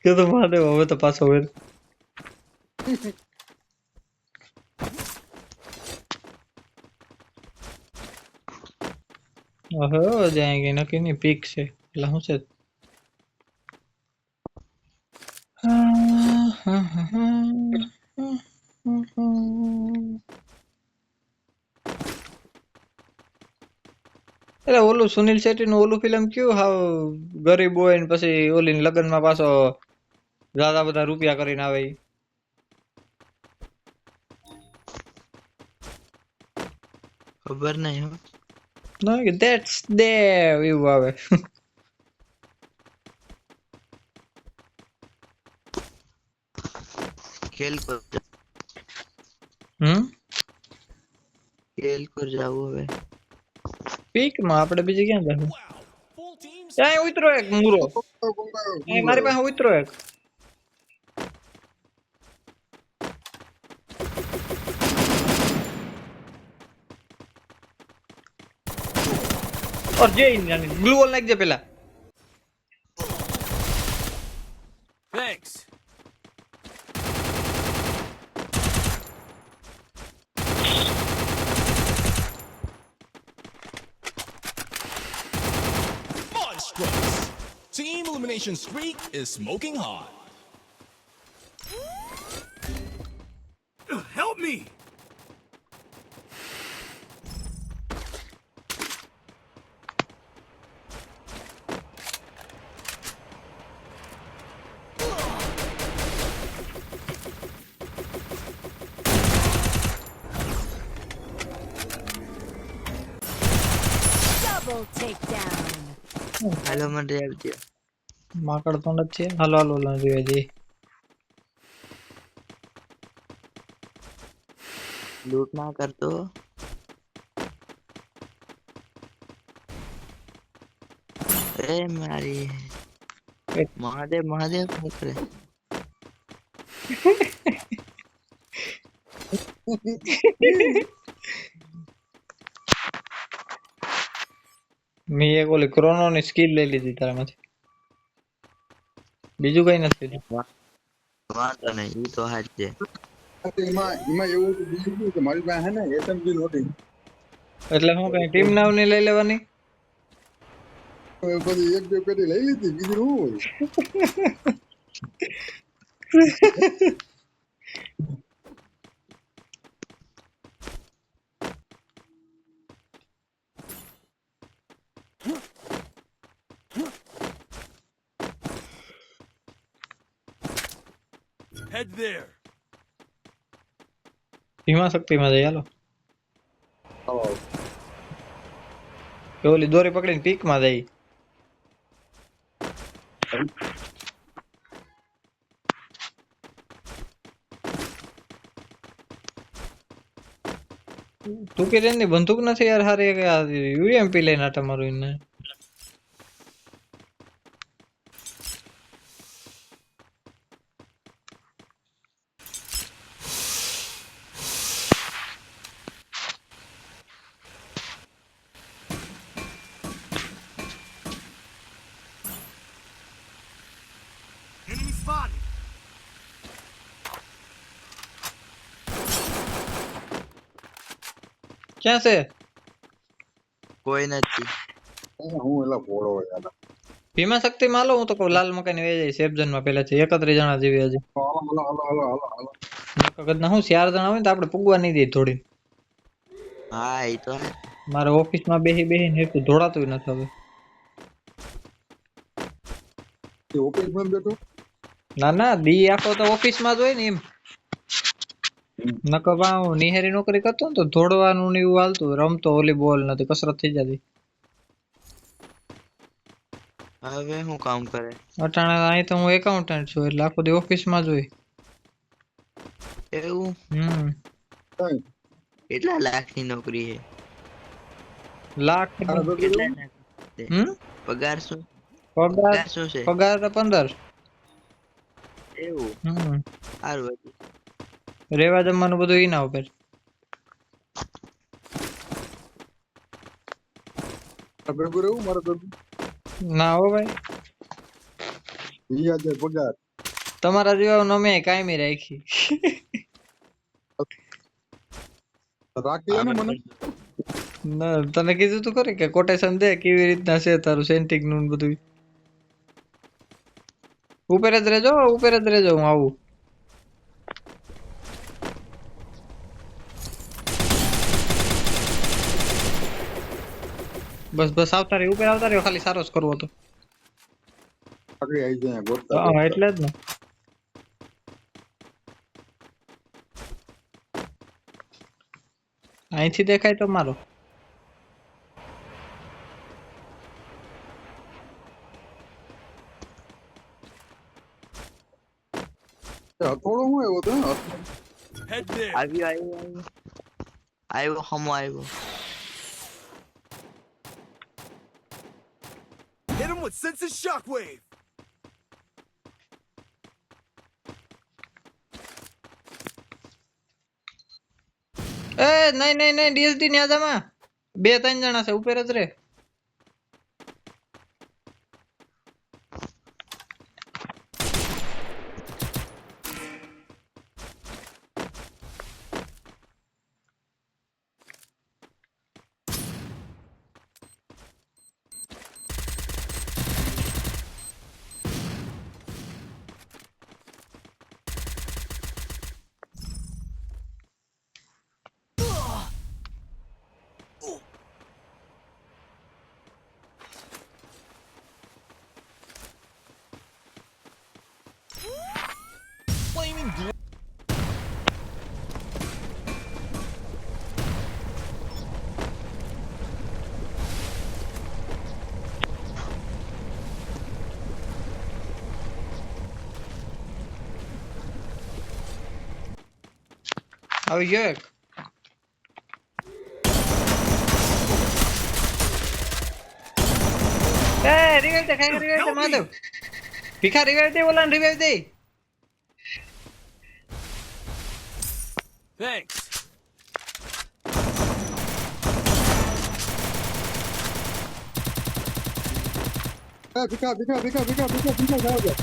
કે તો મહાદેવ હવે તો પાછો વેર ઓહો જાયંગે નક્કી ની પીક છે એટલે શું છે એટલે ઓલું સુનિલ શેટ્ટી નું ઓલું ફિલ્મ કયું હાવ ગરીબ હોય ને પછી ઓલી લગ્ન માં પાછો જ્યાદા બધા રૂપિયા કરીને આવે ઈ. खबर नहीं हो ના કે ધેટ્સ દેવ એવું આવે खेल कर खेल कर जाओ હવે પીક માં આપણે બીજે ક્યાં જાવું Wow. Full teams. ત્યાં ઉતરો એક મૂરો અહીં મારી પાસે ઉતરો એક ઓર જે ગ્લુ વોલ નાખજે પેલા Thanks. Monstrous. Team elimination streak is smoking hot. Help me! હાલો મને આવજો. માકડ તો નથી છે. હાલો હાલો જોઈએ જઈએ. લૂટ ના કરતો. એ મારી મહાદેવ મહાદેવ શું કરે? મેં એક ઓલી ક્રોનો ની સ્કિલ લઈ લીધી તારામાંથી. બીજું કઈ નથી લીધું. વાંધો નહીં ઈ તો હાથ છે. એમાં એવું હતું બીજું શું કે મારી પાસે હે ને એસએમજી નહોતી. એટલે હું કઈ ટીમ નાવ ની લઈ લેવાની. પછી એક બે પેટી લઈ લીધી બીજું શું હોય. Head there. ધીમા શક્તિમાં જઈ હાલો. હા. કે ઓલી દોરી પકડીને પીક માં જઈ. તું કે ની બંદૂક નથી યાર હારી કે યુએમપી લઈને આટા મારું એને. Enemy spotted. ક્યાં છે? કોઈ નથી. હું એલા ભોળો યાર. ભીમા શક્તિ માં હાલો. હું તો કહું લાલ મકાઈ ની વેચાઈ સેફઝન માં પેલા છે 31 જણા જેવી હજી. હાલો. કદાચ હું 4 જણા હોય ને તો આપણે પૂગવા નહીં દે થોડી. હા ઈ તો હે. મારે ઓફિસ માં બેહી ને એક ધોળાતું નથી હવે. તે ઓફિસ માં બેઠો. ના ના દી આખો તો ઓફિસ માં જ હોય ને એમ. નકર હું નિહારી નોકરી કરતો ને તો દોડવાનું ને એવું હાલતું. રમતો વોલીબોલ નથી કસરત થઈ જતી. હવે શું કામ કરે? અટાણે અહીં તો હું એકાઉન્ટન્ટ છું એટલે આખો દી ઓફિસ માં જ હોય. એવું? કઈ કેટલા લાખની નોકરી છે? લાખ કેટલા લાખ? પગાર શું? પગાર શું છે? પગાર તો 15. એવું? સારું હતું. રેવા જમવાનું બધું ઈ ના ઉપર. ભેગું રહેવું મારે ભેગું ના હો ભાઈ. 20,000 પગાર. તમારા જેવા મેં કાયમી રાખી. રાખી ને મને. ના તને કીધું તું ખરી કે કોટેશન દે કેવી રીતના છે તારું સેન્ટિંગ નું બધું. ઉપર જ રહેજો હું આવું. બસ આવતા રહ્યો ઉપર આવતા રહ્યો ખાલી સારો જ કરવો હતો. આગળ આવી જાય ગોતતા. હા એટલે જ ને. અહીંથી દેખાય તો મારો. થોડો હું એવો તો Head there. આવ્યો હમો આવ્યો. Hit him with sense of shockwave. એ નહીં ડીએસડી ની આજામાં 2-3 જણા છે ઉપર જ રે. Flaming glory. આવી ગયો એક એ રિવાઇવ દે ખાઈ રિવાઇવ દે માધવ ભીખા રિવાઇવ દે ઓલા રિવાઇવ દે Thanks. ભીખા જાવ દે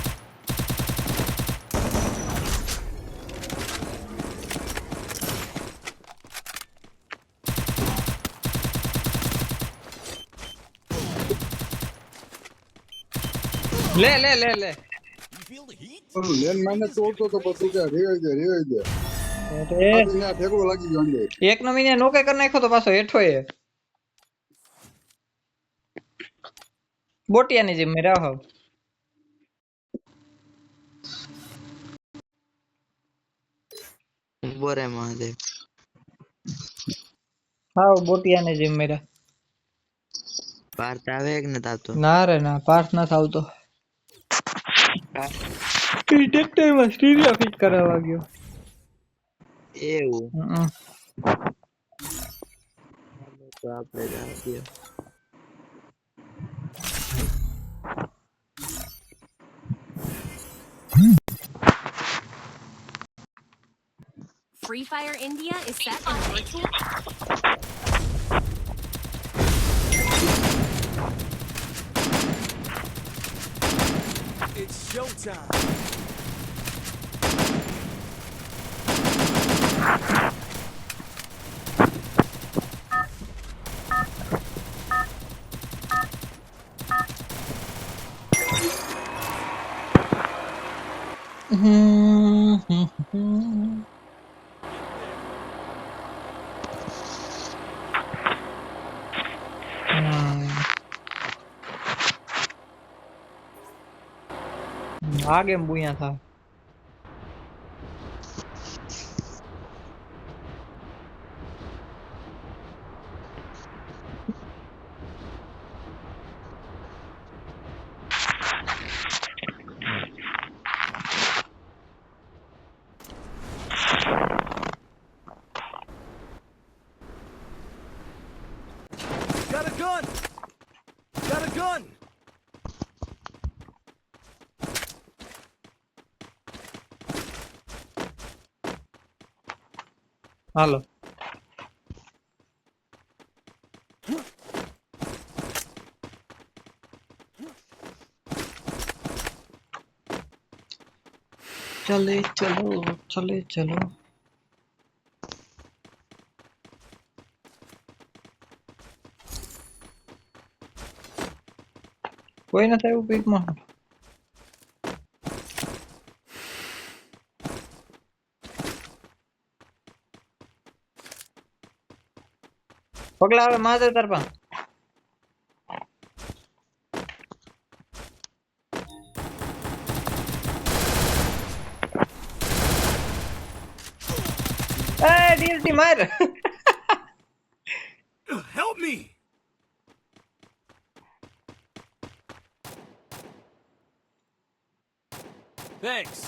લે લે લે લે You feel the heat? લેન માઇનસ તોડતો તો પછી કે રેવાઈ દે એ ના ઠેકડો લાગી ગયો અંદર એક નો મીને નોકે કરી નાખ્યો તો પાછો હેઠો એ બોટિયાની જેમ મેં રાહ બોરે મહાદેવ હાવ બોટિયાની જેમ મેરા પાર્થ આવે કે નતા આવતો ના રે ના પાર્થ ના આવતો ટ્રેક્ટર માં સ્ટીરિયો ફિટ કરાવવા ગયો એવું હમ તો આપણે જાણીએ Free Fire India is set in a virtual. It's showtime. આ ગેમ બુયા થા Got a gun. Got a gun. હાલો ચલે ચલો ચલે ચલો કોઈ નથી આવ્યું પીકમાં પગલા આવે માધવ તાર પા એ ડીએલટી માર Help me. Thanks.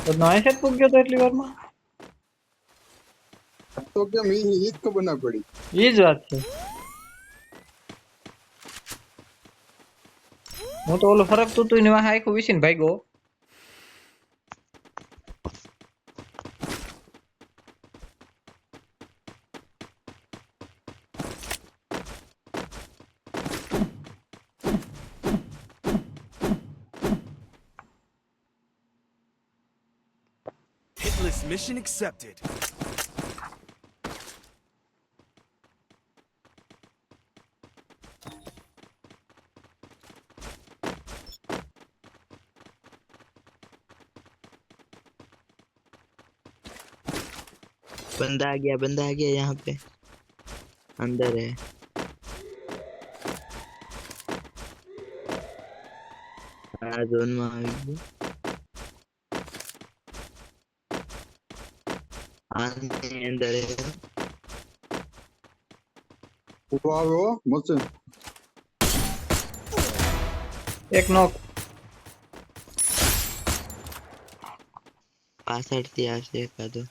તો નોય સેટ પૂગ ગયો તો એટલી વારમાં તો કેમ ઈ જ ખબર ના પડી એ જ વાત છે હું તો ઓલો ફરક તું તું ને વાહ આખું વિસીને ભાગ્યો Hitless mission accepted. बंदा आ गया यहाँ पे अंदर है जोन में आ गया આની અંદર હે. ઉભો આવ્યો મસ્ત એક નોક. પાછળથી આવશે એકાદો.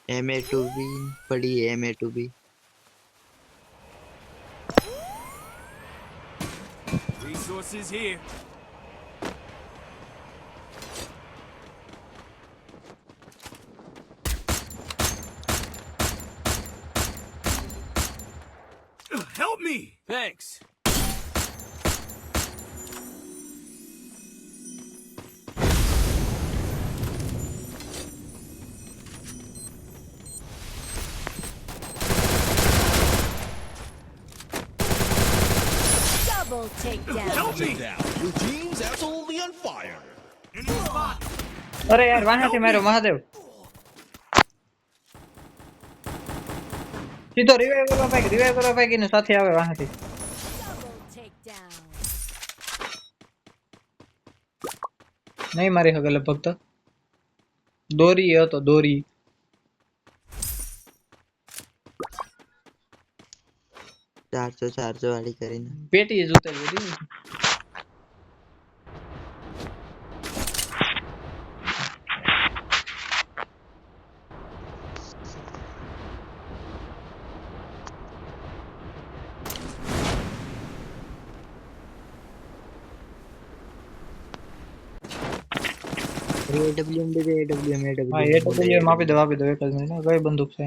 MA2B પડી MA2B. Resources here. Help me! Thanks. Double takedown. Help me! Down. Your team's absolutely on fire. Enemy spot. અરે યાર વાહથી માર્યો મહાદેવ. સીધો રિવાઇવ કરવા ભાઈ ને સાથે આવે વાહથી. Double takedown. નહીં મારી હગે લગભગ તો દોરી હતો દોરી. 400 વાળી કરીને. પેટી જ ઉતારી હતી. AWM દે હા AWM આપી દો એક જ મિનિટ. કઈ બંદૂક છે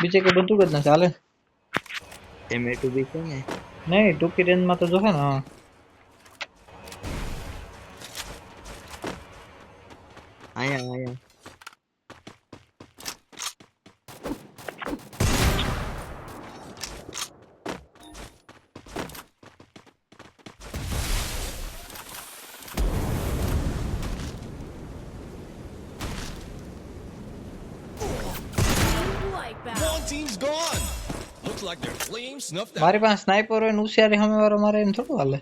બીજે કઈ બંદૂક જ નથી હાલે. MA2B છે ને. નહીં ટૂંકી રેન્જ માં તો જોશે ને. હા આયા Wipeout. One team's gone. Looks like their flame snuffed out. મારી પાસે સ્નાઈપર હોય ને ઉશિયારી સામે વાળો મારે એમ થોડું હાલે.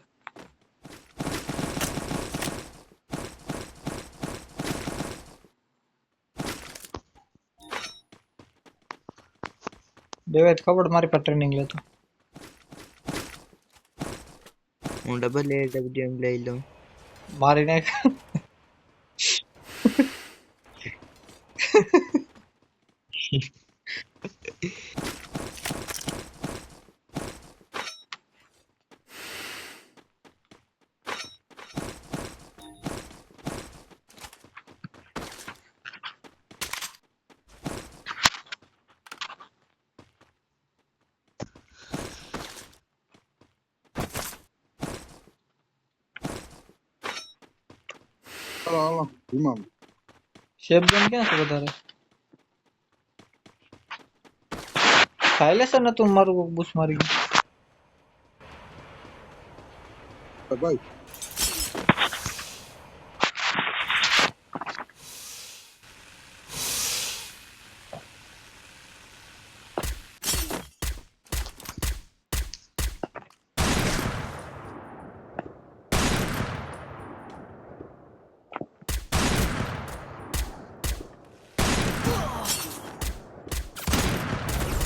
દેવેત ખબર મારી પર ટ્રેનિંગ લેતો. હું ડબલ AWM લઈ લઉં. મારી નાખ. હાલો ધીમા શેપગન ક્યાં છે વધારે? સાયલેન્સર નતું મારું બુશ મારી ગયું. ભાઈ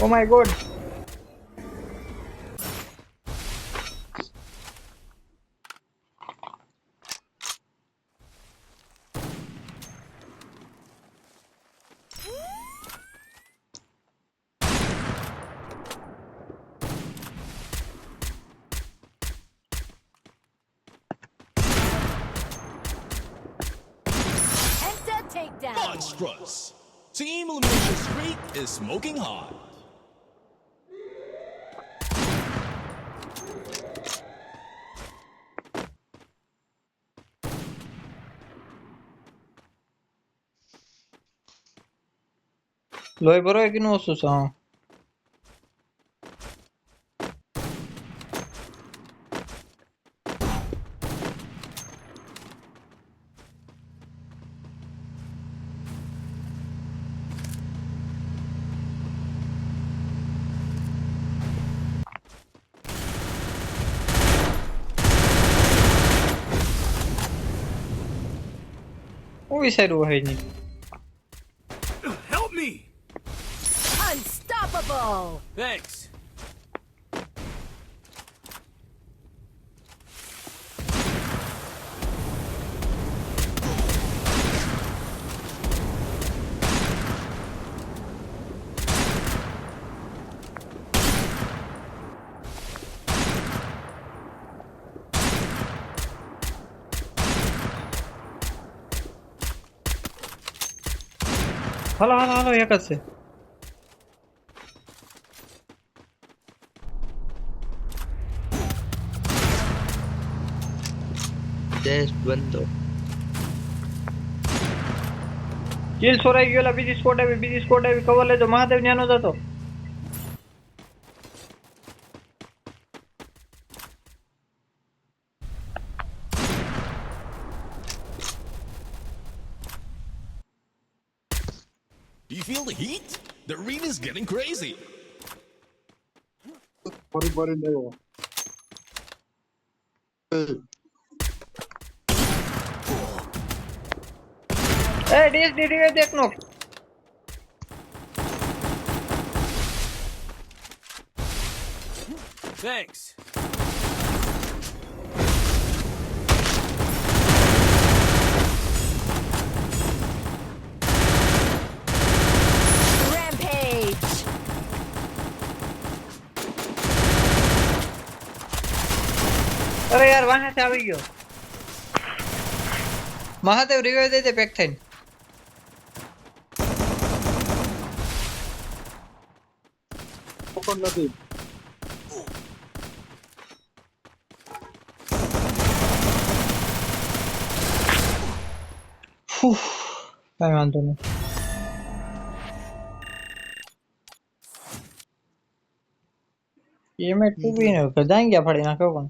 Oh my god. Enter takedown. Monstrous. Team elimination streak is smoking hot. લોહી ભરો કે નો ઓછું છે? હા હું વિચાર્યું હોય નહીં. Beautiful. Thanks. હાલો હાલો હાલો એક જ છે ટેસ્ટ બંધો. કિલ સોરાઈ ગયો બીજી સ્કોડ આવી કવર લેજો મહાદેવ ન્યાનો જ હતો Do you feel the heat? The arena's getting crazy. ફરી ફરીને આવ્યો. એ ડીએસ ડીડી દેખ નો Thanks. Rampage. અરે યાર વાહે થી આવી ગયો મહાદેવ રિવાઇવ દે દે પેક થઈને પકડ નથી. કઈ વાંધો નહીં ये मैं तू भी नहीं कर जाएंगे फड़ी ना क्यों कौन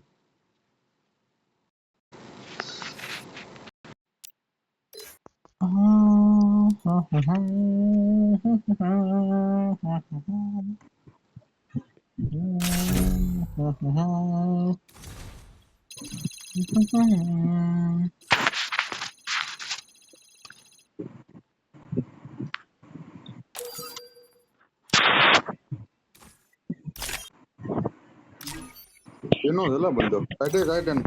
એનો જ એલા બંધો. કાઢે ને.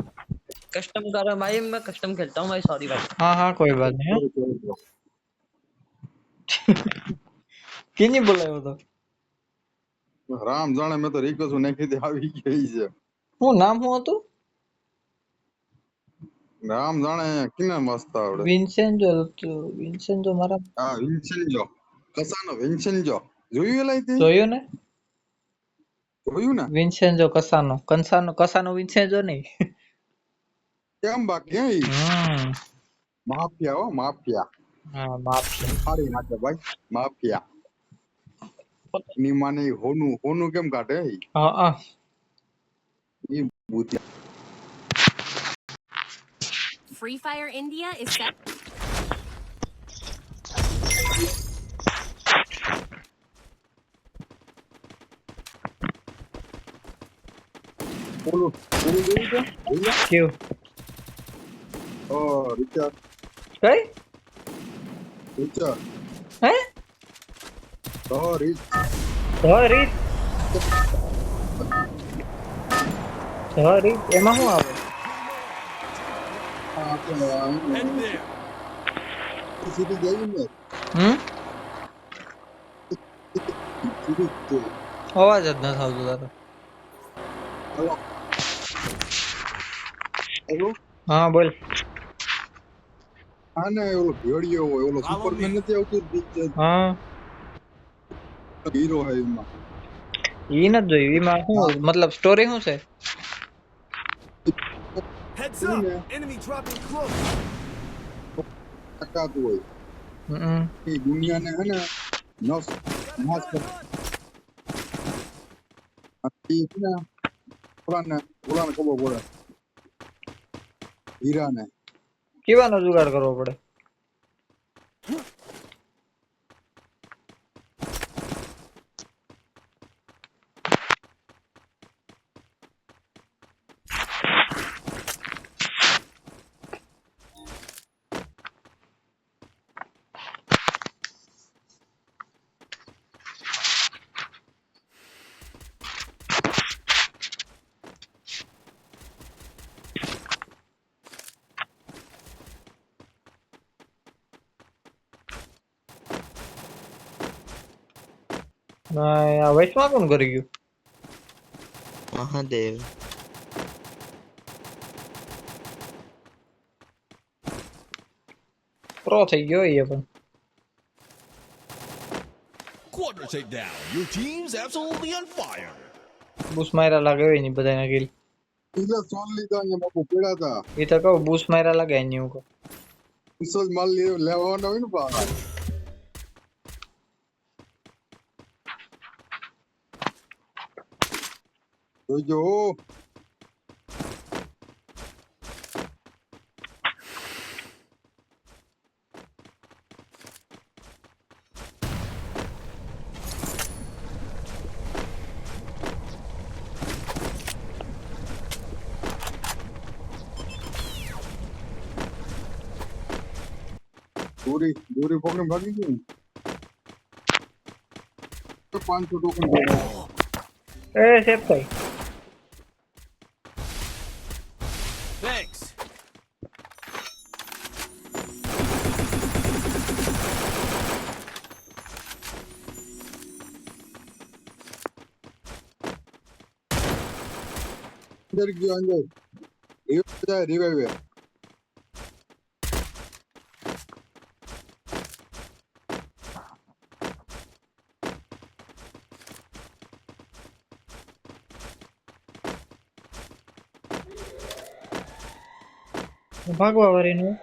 कस्टम कर रहा भाई, मैं कस्टम खेलता हूँ भाई, सॉरी भाई. हाँ हाँ कोई बात नहीं किन्हीं बोला वो तो રામ જાણે મેં તો રિક્વેસ્ટ નાખી દે આવી ગઈ છે. હું નામ હું હતું રામ જાણે કિને મસ્ત આવડે. વિન્સેન્જો મારા હા વિન્સેન્જો કસાનો વિન્સેન્જો જોયું એલા તે જોયું ને જોયું ને વિન્સેન્જો કસાનો વિન્સેન્જો નહીં કેમ બાકી હે માફિયા હો માફિયા હા માફિયા સારી નાખે ભાઈ માફિયા ની માને હોનું કેમ કાઢે હા હા ઈ ભૂતિયા Free Fire India is set. બોલો જોયું છે જોયું કેવું ઓ રિચાર્ડ કઈ હે તો રીચ રીત એમાં શું આવે Head there. સીધી ગઈ ને સીધી અવાજ જ ન આવતો તારો હેલો હેલો હા બોલ હા ને ઓલો ભેડિયો હોય ઓલો સુપરમેન નથી આવતું હા હીરો હે એમાં ઈ ન જોયું એમાં શું મતલબ સ્ટોરી શું છે Heads up. Enemy dropping close. ટકાતું હોય એ દુનિયાને હે ને નાશ કરે ઈ છે ને ઓલાને ખબર પડે હીરાને કેવાનો જુગાડ કરવો પડે ના આ વૈષ્ણવ કોણ કરી ગયું? મહાદેવ પ્રો થઈ ગયો એ પણ. Quadra takedown. Your team's absolutely on fire. Bourse માર્યા લાગે હોય ની બધાના કિલ. ઈલા સોન લીધા અહીંયા બાપુ પડ્યા હતા. એ તો કહું બૂસ માર્યા લાગે એની હું કહું. ઈસલ માલ લેવાનો હોય ને બા. જોજો દોરી પકડીને ભાગી ગયું. 500 ટોકન એ સેફ થઈ. Thanks. અંદર ગયો અંદર. રિવાઈવ ભાગવા વાળીનું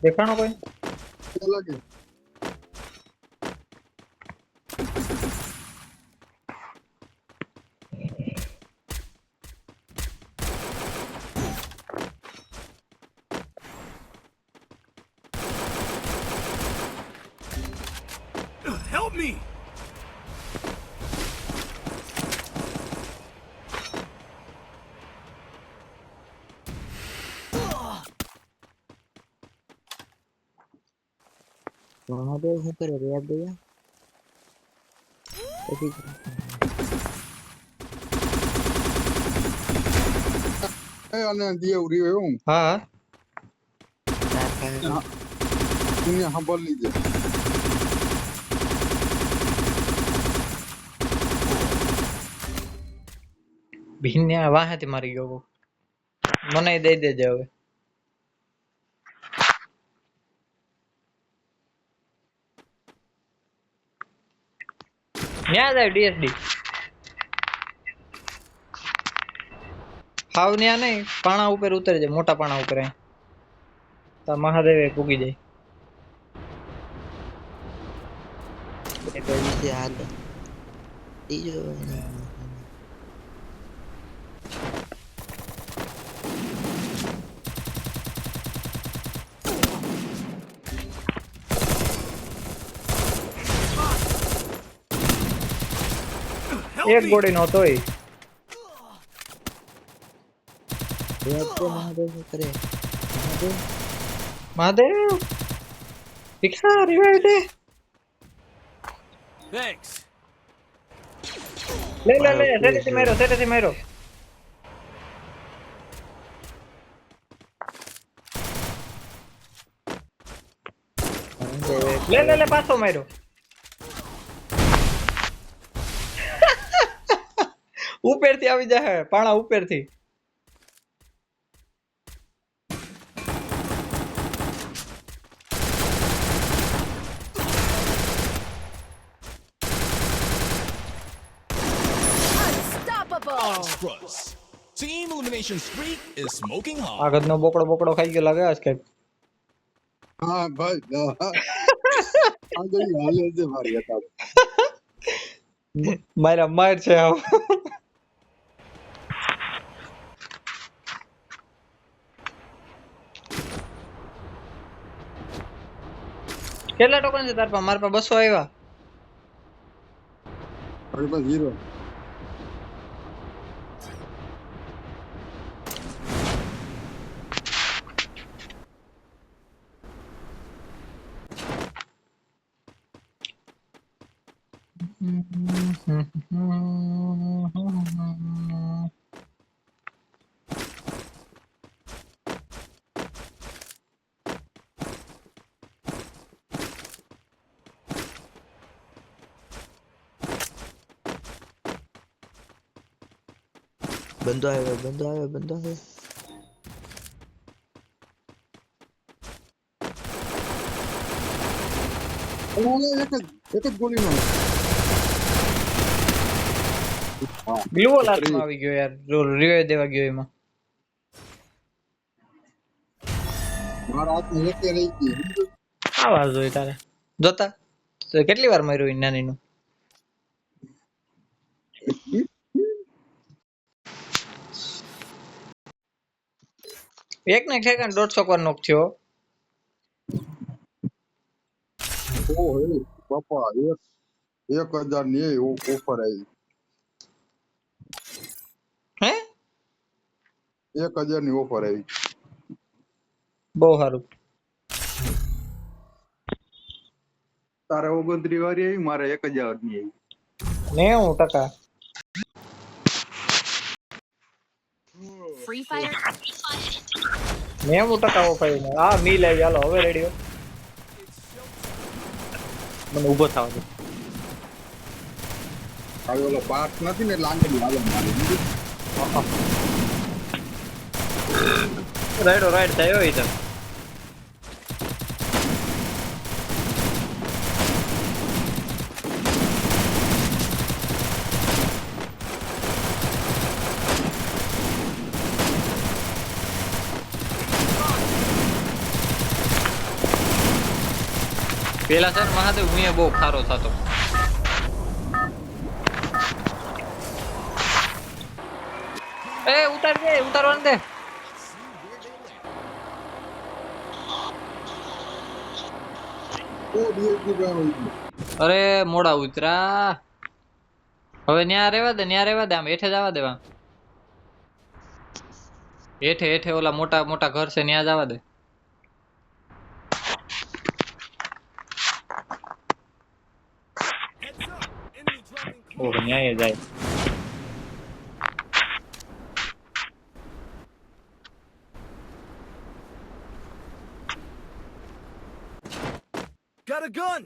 દેખાણો કોઈ? લાગે. Help me! મહાદેવ શું કરે રે ભૈયા? અને દિયા રિવાઈવ હું. હા દુનિયા સાંભળ લીજે. ભીને વાહેથી મારી ગયો. મને દઈ દેજે હવે. ન્યા જાય ડીએસડી. હાવ ન્યા નહીં, પાણા ઉપર ઉતરે છે, મોટા પાણા ઉપર. તો મહાદેવે પૂગી જાય. હાલ ત્રીજો એક ગોળી નો તોય. મહાદેવ શું કરે? મહાદેવ ભિક્ષા રિવાઈવ દે. Thanks. લે સેટેથી માર્યો. લે પાછો માર્યો. ઉપરથી આવી જાય પાણા ઉપરથી. Unstoppable. Monstrous. Team elimination streak is smoking hot. આગળનો બોકડો ખાઈ ગયો લાગે આજ કઈક. હા ભાઈ આ તો હાલે છે મારી હતા. મારા માર છે આવ. કેટલા ટોકન છે તાર પાસે? મારા પાસે 200 આવ્યા. મારી પાસે 0. બંધો આવ્યો બંધો આવ્યો બંધો આવ્યો એક જ ગોલીનો ગ્લુઓ લાસ્ટમાં આવી ગયો યાર, જો રિવાઇવ દેવા ગયો એમાં. મારા હાથમાં એકે રહી ગઈ. આવા જોઈએ તારે જોતા તો કેટલી વાર માર્યું ઈ નાનીનું. એક ને ઠેકાણ 150 વાર નોક થયો. ઓહો બાપા 1000 ની ઓફર આવી. હે 1000 ની ઓફર આવી. બહુ સારું. તારે 29 વાળી આવી, મારે 1000 ની આવી. 90%. Free Fire. 90% ઓફ આવી. હા મી લઈ ચાલો હવે રેડિયો મને ઊભો થાવ દે. હવે ઓલો પાર્ટ નથી ને લાંગડી હાલે મારી. રાઈડો રાઈડ થયો ઈ તો. પેલા સર મહાદેવ હું બહુ ખારો થતો. એ ઉતાર દે ઉતારવાનું દે. અરે મોડા ઉતરા હવે ન્યા રેવા દે આમ હેઠે જવા દેવા. હેઠે ઓલા મોટા મોટા ઘર છે ન્યા જવા દે. Heads up. Enemy dropping ઓહ ન્યાય જાય. Got a gun.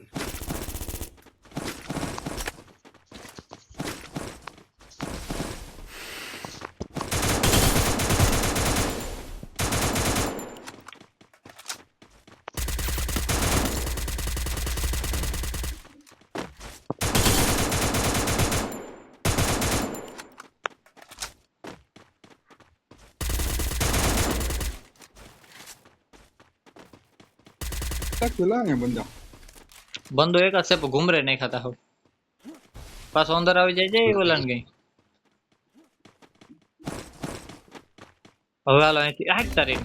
પેલા ને બંદા બંદો એક જ છે પણ ઘુમરે નહીં ખાતા હવે. પાછો અંદર આવી જાય ઓલા ને કઈ. હવે હાલો અહીંથી હાટ તારી.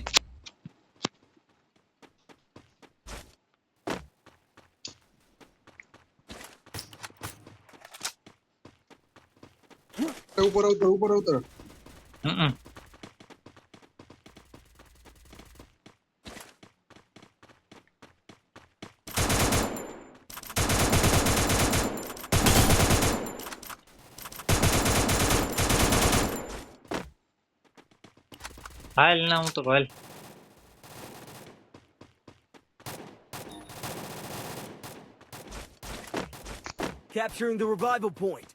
ઉપર ઉતર. હાલ ના હું તો હાલ. Capturing the revival point.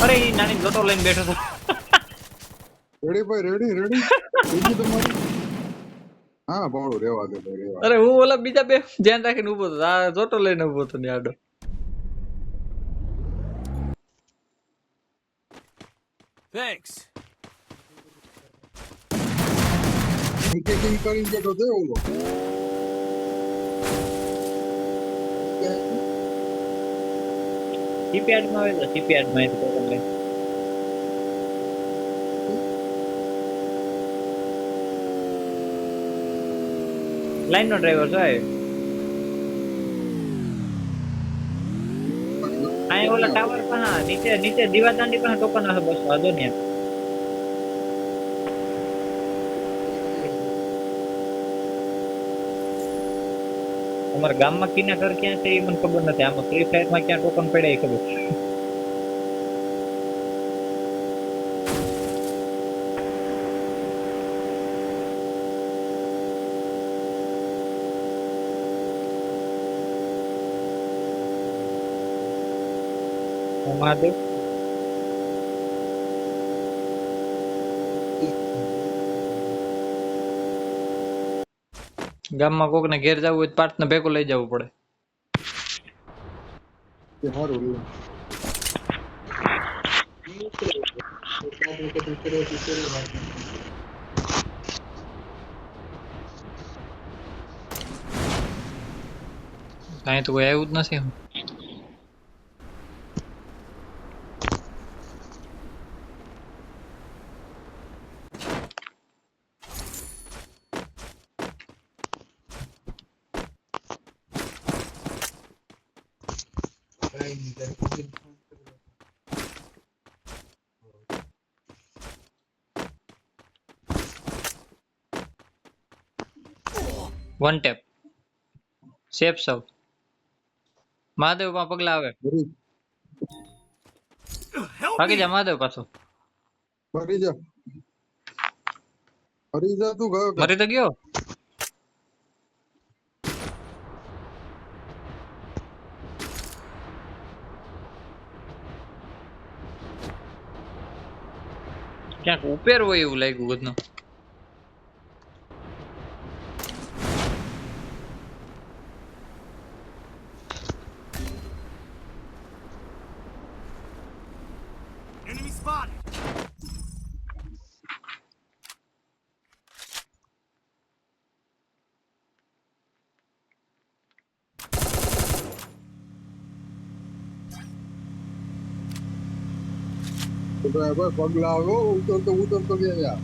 અરે ઈ નાની જોટો લઈને બેઠો હતો. રેડી ભાઈ રેડી બીજું તમારું. હા ભાડું રેવા દે ભાઈ રેવા. અરે હું ઓલા બીજા બે ધ્યાન રાખીને ઉભો હતો. આ જોટો લઈને ઉભો હતો ને આડો. Thanks. ટિકિંગ કરીને બેઠો છે ઓલો. સીપીઆર માં આવે તો સીપીઆર માં આવી તો તમને લાઈન નો ડ્રાઈવર છે. અહીં ઓલા ટાવર પાસે નીચે દીવાદાંડી પાસે ટોકન હશે બસ વાંધો નહીં. અમારા ગામમાં કીના ઘર ક્યાં છે એ મને ખબર નથી. આમાં ફ્રી ફાયર માં ક્યાં ટોકન પડ્યા એ ખબર. મહાદેવ ગામમાં કોક ને ઘેર જવું હોય તો પાર્થ ને ભેગું લઈ જવું પડે. એ હારું લે. કાંઈ તો કોઈ આવ્યું જ નથી. વન ટેપ સેફ સૌ મહાદેવ માં પગલા આવે. ભાગી જા મહાદેવ પાછો. મરી જા તું ગયો કે? મરી તો ગયો. ક્યાંક ઉપર હોય એવું લાગ્યું બધું. Enemy spotted. ડ્રાઈવર પગલા આવ્યો ઉતરતો ગયા યાર.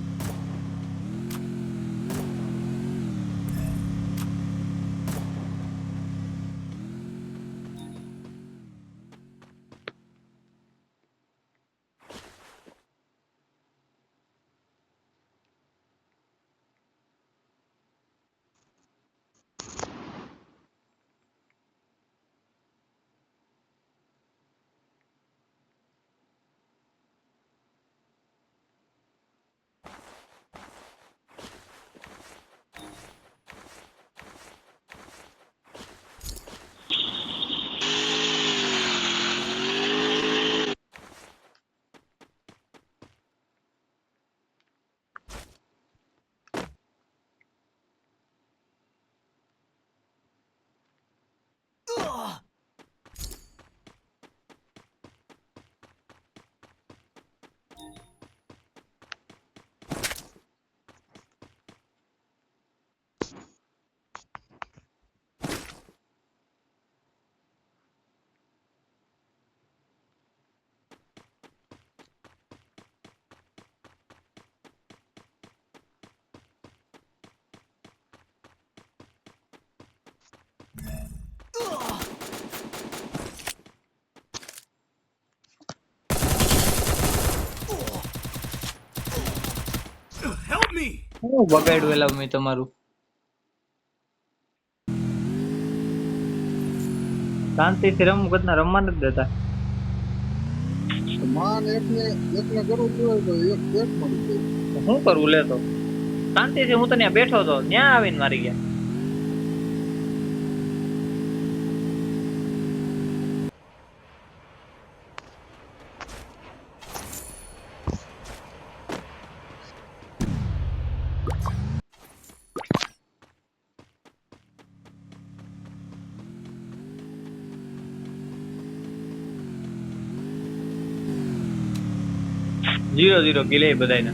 Help me! હું બગાડ્યું એલા મેં તમારું. શાંતિથી રમવું કદના રમવા નથી દેતા. માન એકને કરવું જોઈએ તો એક મળી જાય. શું કરવું લેતો શાંતિથી. હું તો ત્યાં બેઠો હતો ત્યાં આવીને મારી ગયા. જીરો જીરો કિલે બધાને.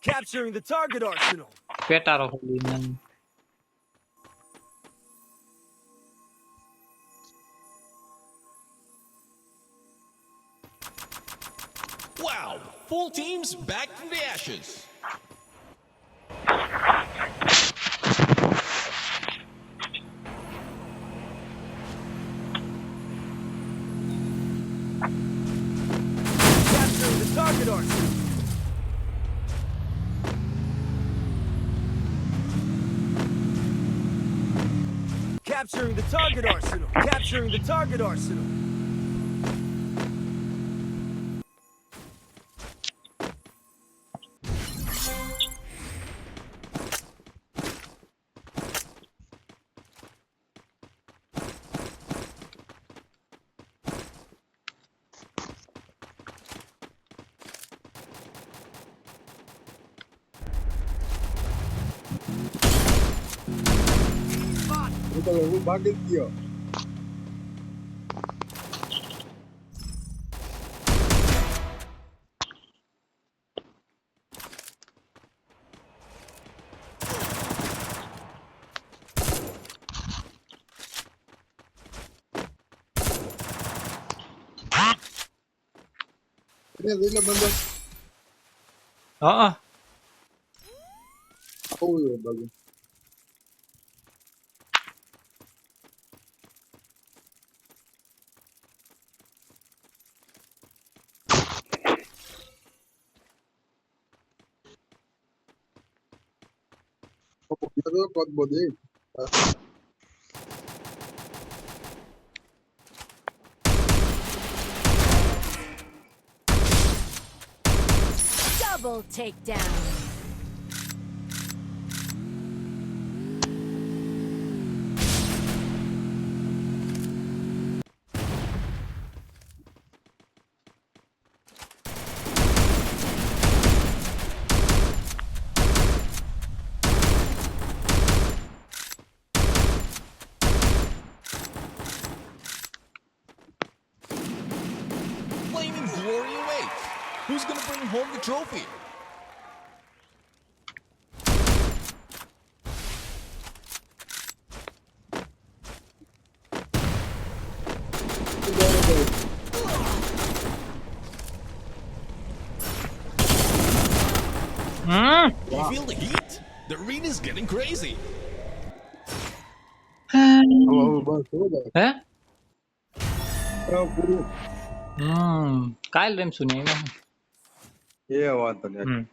Capturing the target arsenal. પેટારો ખોલી. Wow, full teams back from the ashes. Capturing the target arsenal. Capturing the target arsenal. Capturing the target arsenal. હું ભાગી જ ગયો. એટલે બંધ હા આવું જોઈએ બાજુ. કદ બધી Double takedown. Flaming glory awaits. Who's gonna bring home the trophy? You feel the heat? The arena's getting crazy. બસ હો જાય. હે પૂરું કાલ રમશું ને એમાં એ વાંધો નહીં.